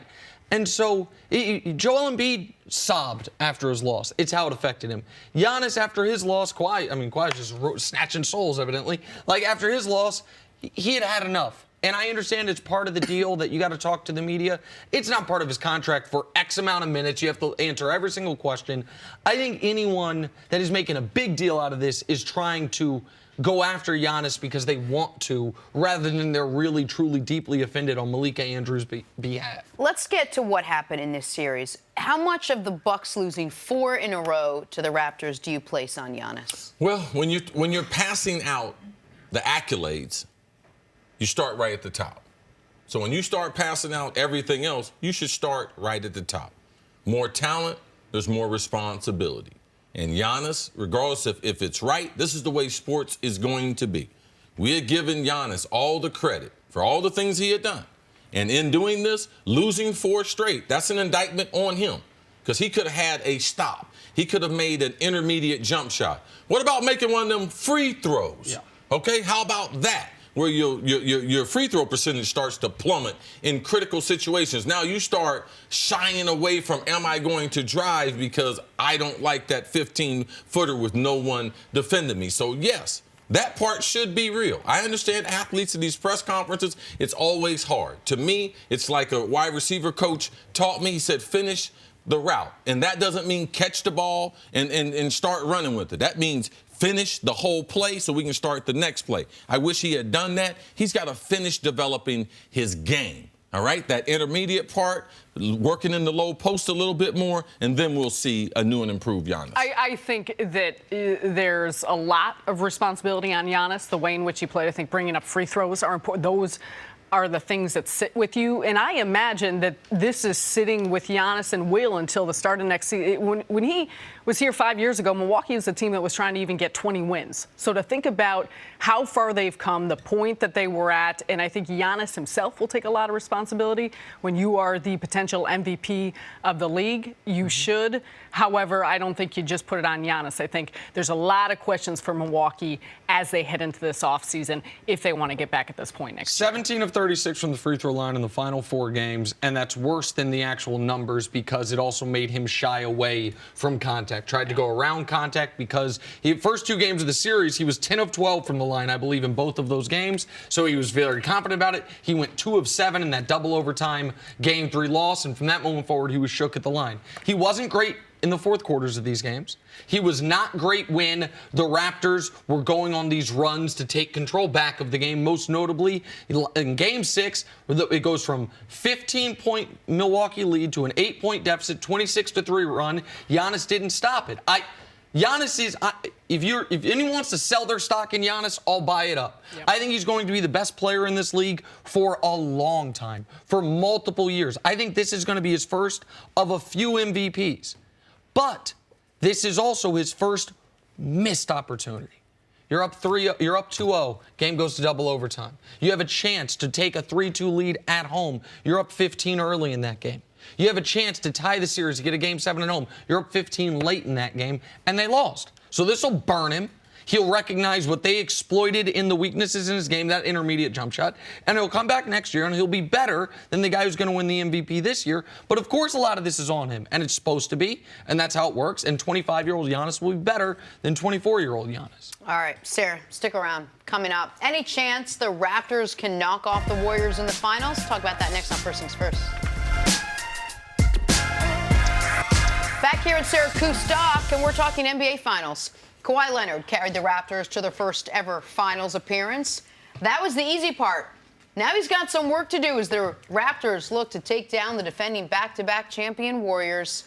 And so Joel Embiid sobbed after his loss. It's how it affected him. Giannis, after his loss, Kawhi's just snatching souls, evidently. Like, after his loss, he had had enough. And I understand it's part of the deal that you got to talk to the media. It's not part of his contract for X amount of minutes. You have to answer every single question. I think anyone that is making a big deal out of this is trying to go after Giannis because they want to, rather than they're really, truly, deeply offended on Malika Andrews' behalf. Let's get to what happened in this series. How much of the Bucks losing 4 in a row to the Raptors do you place on Giannis? Well, when you're passing out the accolades, you start right at the top. So when you start passing out everything else, you should start right at the top. More talent, there's more responsibility. And Giannis, regardless if it's right, this is the way sports is going to be. We had given Giannis all the credit for all the things he had done. And in doing this, losing 4 straight, that's an indictment on him. Because he could have had a stop. He could have made an intermediate jump shot. What about making one of them free throws? Yeah. Okay, how about that? Where your free throw percentage starts to plummet in critical situations. Now you start shying away from, am I going to drive because I don't like that 15-footer with no one defending me. So, yes, that part should be real. I understand athletes in these press conferences, it's always hard. To me, it's like a wide receiver coach taught me. He said, finish the route. And that doesn't mean catch the ball and start running with it. That means finish the whole play so we can start the next play. I wish he had done that. He's got to finish developing his game, all right? That intermediate part, working in the low post a little bit more, and then we'll see a new and improved Giannis. I think that there's a lot of responsibility on Giannis, the way in which he played. I think bringing up free throws are important. Those are the things that sit with you. And I imagine that this is sitting with Giannis and will until the start of next season. When he was here 5 years ago, Milwaukee was a team that was trying to even get 20 wins. So to think about how far they've come, the point that they were at, and I think Giannis himself will take a lot of responsibility. When you are the potential MVP of the league, you should. However, I don't think you just put it on Giannis. I think there's a lot of questions for Milwaukee as they head into this offseason if they want to get back at this point next year. 17 of 36 from the free throw line in the final 4 games, and that's worse than the actual numbers because it also made him shy away from contact. Tried to go around contact because first 2 games of the series, he was 10 of 12 from the line, I believe, in both of those games. So he was very confident about it. He went 2 of 7 in that double overtime game 3 loss, and from that moment forward, he was shook at the line. He wasn't great in the fourth quarters of these games. He was not great when the Raptors were going on these runs to take control back of the game, most notably in Game 6, it goes from 15-point Milwaukee lead to an 8-point deficit, 26-3 run. Giannis didn't stop it. If anyone wants to sell their stock in Giannis, I'll buy it up. Yep. I think he's going to be the best player in this league for a long time, for multiple years. I think this is going to be his first of a few MVPs. But this is also his first missed opportunity. You're up 2-0. Game goes to double overtime. You have a chance to take a 3-2 lead at home. You're up 15 early in that game. You have a chance to tie the series, to get a Game 7 at home. You're up 15 late in that game, and they lost. So this will burn him. He'll recognize what they exploited in the weaknesses in his game, that intermediate jump shot, and he'll come back next year, and he'll be better than the guy who's going to win the MVP this year. But, of course, a lot of this is on him, and it's supposed to be, and that's how it works. And 25-year-old Giannis will be better than 24-year-old Giannis. All right, Sarah, stick around. Coming up, any chance the Raptors can knock off the Warriors in the finals? Talk about that next on First Things First. Back here at Syracuse Dock, and we're talking NBA Finals. Kawhi Leonard carried the Raptors to their first ever finals appearance. That was the easy part. Now he's got some work to do as the Raptors look to take down the defending back-to-back champion Warriors.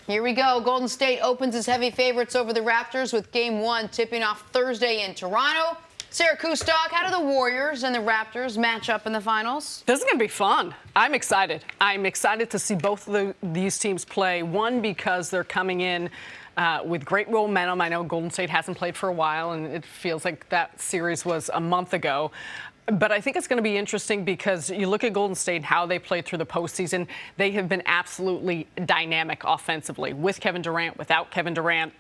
Here we go. Golden State opens as heavy favorites over the Raptors with Game 1 tipping off Thursday in Toronto. Syracuse Dock, how do the Warriors and the Raptors match up in the finals? This is going to be fun. I'm excited. I'm excited to see both of these teams play. One, because they're coming in with great momentum. I know Golden State hasn't played for a while, and it feels like that series was a month ago. But I think it's going to be interesting because you look at Golden State and how they played through the postseason. They have been absolutely dynamic offensively, with Kevin Durant, without Kevin Durant.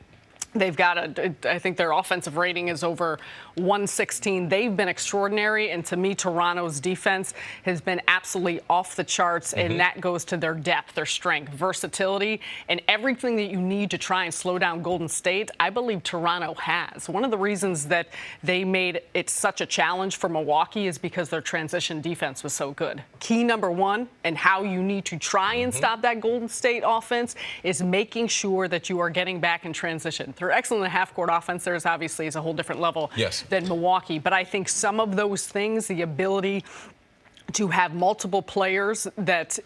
They've got I think their offensive rating is over 116. They've been extraordinary. And to me, Toronto's defense has been absolutely off the charts. And that goes to their depth, their strength, versatility, and everything that you need to try and slow down Golden State. I believe Toronto has. One of the reasons that they made it such a challenge for Milwaukee is because their transition defense was so good. Key number one, and how you need to try and stop that Golden State offense, is making sure that you are getting back in transition. They're excellent in the half-court offense. Theirs obviously is a whole different level than Milwaukee. But I think some of those things, the ability to have multiple players that,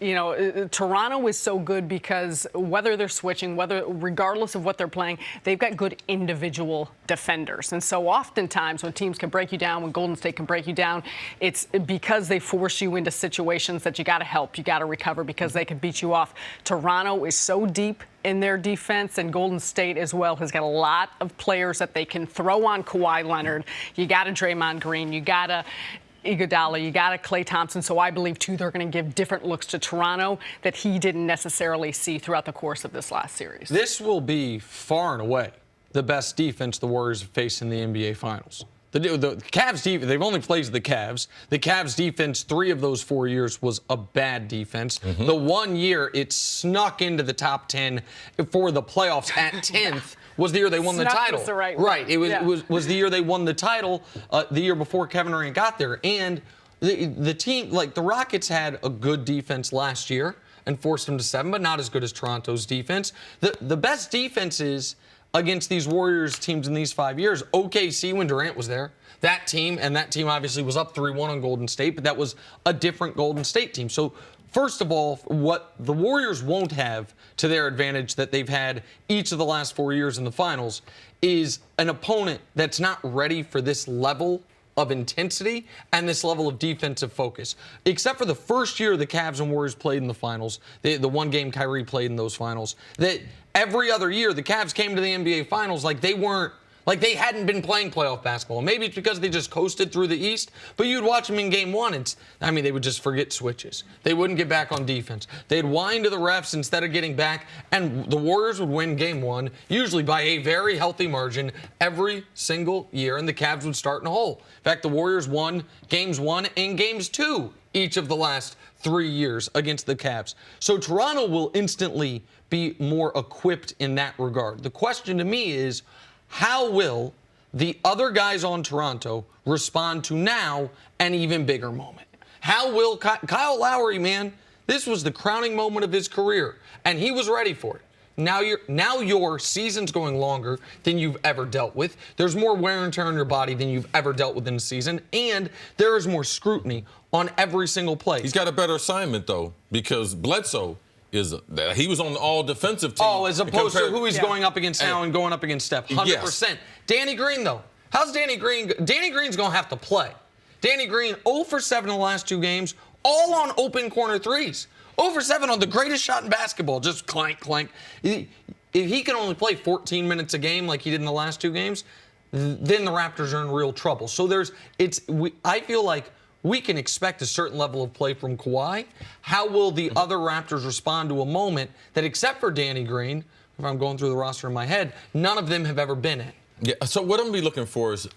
Toronto is so good because whether they're switching, regardless of what they're playing, they've got good individual defenders. And so oftentimes when teams can break you down, when Golden State can break you down, it's because they force you into situations that you got to help, you got to recover because they can beat you off. Toronto is so deep in their defense, and Golden State as well has got a lot of players that they can throw on Kawhi Leonard. You got a Draymond Green, you got a Iguodala, you got a Klay Thompson. So I believe, too, they're going to give different looks to Toronto that he didn't necessarily see throughout the course of this last series. This will be far and away the best defense the Warriors have faced in the NBA Finals. The Cavs defense, they've only played the Cavs. The Cavs defense, 3 of those 4 years, was a bad defense. The 1 year it snuck into the top 10 for the playoffs at 10th was the year they won the title. Was the right It was the year they won the title, the year before Kevin Durant got there. And the team, like the Rockets, had a good defense last year and forced them to 7, but not as good as Toronto's defense. The best defenses against these Warriors teams in these 5 years, OKC when Durant was there, that team obviously was up 3-1 on Golden State, but that was a different Golden State team. So first of all, what the Warriors won't have to their advantage that they've had each of the last 4 years in the finals is an opponent that's not ready for this level of intensity and this level of defensive focus. Except for the first year the Cavs and Warriors played in the finals, the one game Kyrie played in those finals, that every other year the Cavs came to the NBA Finals like they hadn't been playing playoff basketball. Maybe it's because they just coasted through the East, but you'd watch them in game one, and they would just forget switches. They wouldn't get back on defense. They'd whine to the refs instead of getting back, and the Warriors would win game one, usually by a very healthy margin, every single year, and the Cavs would start in a hole. In fact, the Warriors won games 1 and games 2 each of the last 3 years against the Cavs. So Toronto will instantly be more equipped in that regard. The question to me is, how will the other guys on Toronto respond to now an even bigger moment? How will Kyle Lowry, man, this was the crowning moment of his career, and he was ready for it. Now your season's going longer than you've ever dealt with. There's more wear and tear on your body than you've ever dealt with in a season, and there is more scrutiny on every single play. He's got a better assignment, though, because Bledsoe he was on the all-defensive team. Oh, as opposed to who he's going up against now and going up against Steph. 100%. Yes. Danny Green, though. How's Danny Green? Danny Green's going to have to play. Danny Green, 0 for 7 in the last 2 games, all on open corner threes. 0 for 7 on the greatest shot in basketball. Just clank, clank. If he can only play 14 minutes a game like he did in the last 2 games, then the Raptors are in real trouble. So I feel like we can expect a certain level of play from Kawhi. How will the other Raptors respond to a moment that, except for Danny Green, if I'm going through the roster in my head, none of them have ever been in? Yeah, so what I'm going to be looking for is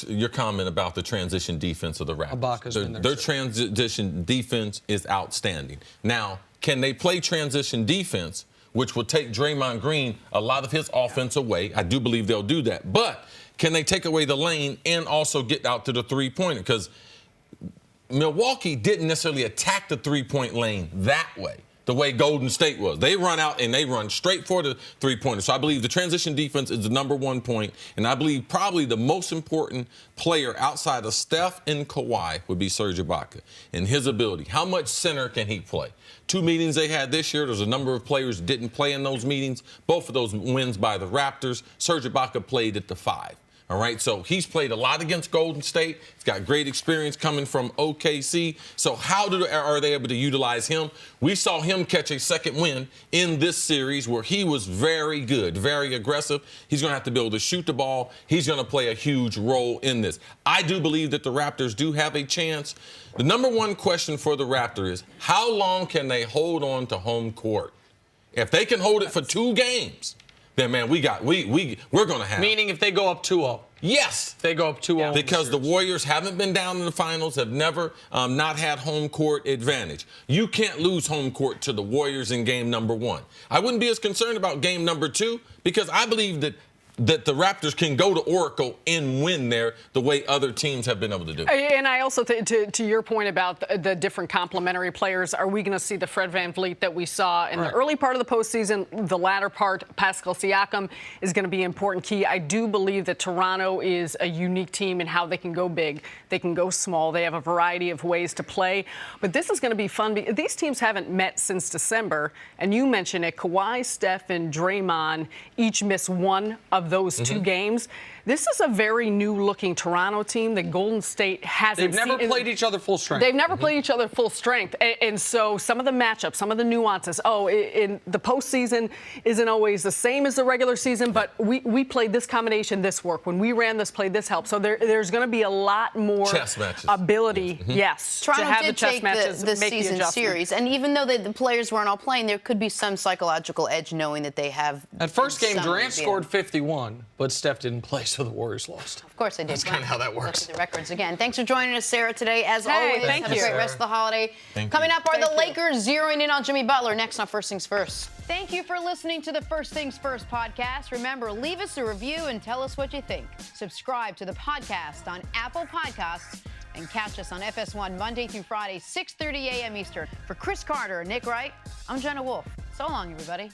your comment about the transition defense of the Raptors. Ibaka's been there. Their transition defense is outstanding. Now, can they play transition defense, which will take Draymond Green a lot of his offense away? I do believe they'll do that. But can they take away the lane and also get out to the three-pointer? Because Milwaukee didn't necessarily attack the three-point lane that way, the way Golden State was. They run out and they run straight for the three-pointer. So I believe the transition defense is the number 1 point, and I believe probably the most important player outside of Steph and Kawhi would be Serge Ibaka and his ability. How much center can he play? 2 meetings they had this year, there's a number of players that didn't play in those meetings. Both of those wins by the Raptors. Serge Ibaka played at the 5. All right, so he's played a lot against Golden State. He's got great experience coming from OKC. So how are they able to utilize him? We saw him catch a second win in this series where he was very good, very aggressive. He's going to have to be able to shoot the ball. He's going to play a huge role in this. I do believe that the Raptors do have a chance. The number 1 question for the Raptors is, how long can they hold on to home court? If they can hold it for 2 games, then, man, we're going to have. Meaning if they go up 2-0. Yes. They go up 2-0. Because the Warriors haven't been down in the finals, have never not had home court advantage. You can't lose home court to the Warriors in game number 1. I wouldn't be as concerned about game number 2 because I believe that the Raptors can go to Oracle and win there the way other teams have been able to do. And I also think, to your point about the different complementary players, are we going to see the Fred VanVleet that we saw in the early part of the postseason? The latter part, Pascal Siakam, is going to be an important key. I do believe that Toronto is a unique team in how they can go big. They can go small. They have a variety of ways to play. But this is going to be fun. These teams haven't met since December. And you mentioned it, Kawhi, Steph, and Draymond each miss one of those 2 games. This is a very new-looking Toronto team that Golden State hasn't seen. They've never played each other full strength. They've never played each other full strength. And so some of the matchups, some of the nuances, in the postseason isn't always the same as the regular season, but we played this combination, this work. When we ran this play, this helped. So there's going to be a lot more chess matches. Ability, yes, Toronto to have did the chess take matches, the make season the series. And even though the players weren't all playing, there could be some psychological edge knowing that they have. At first game, Durant scored 51, but Steph didn't play, so the Warriors lost. Of course they did. That's kind of how that works. Look at the records again. Thanks for joining us, Sarah, today. As always, thank have you, a great Sarah. rest of the holiday. Coming up are the Lakers zeroing in on Jimmy Butler next on First Things First. Thank you for listening to the First Things First podcast. Remember, leave us a review and tell us what you think. Subscribe to the podcast on Apple Podcasts and catch us on FS1 Monday through Friday, 6:30 a.m. Eastern. For Cris Carter and Nick Wright, I'm Jenna Wolfe. So long, everybody.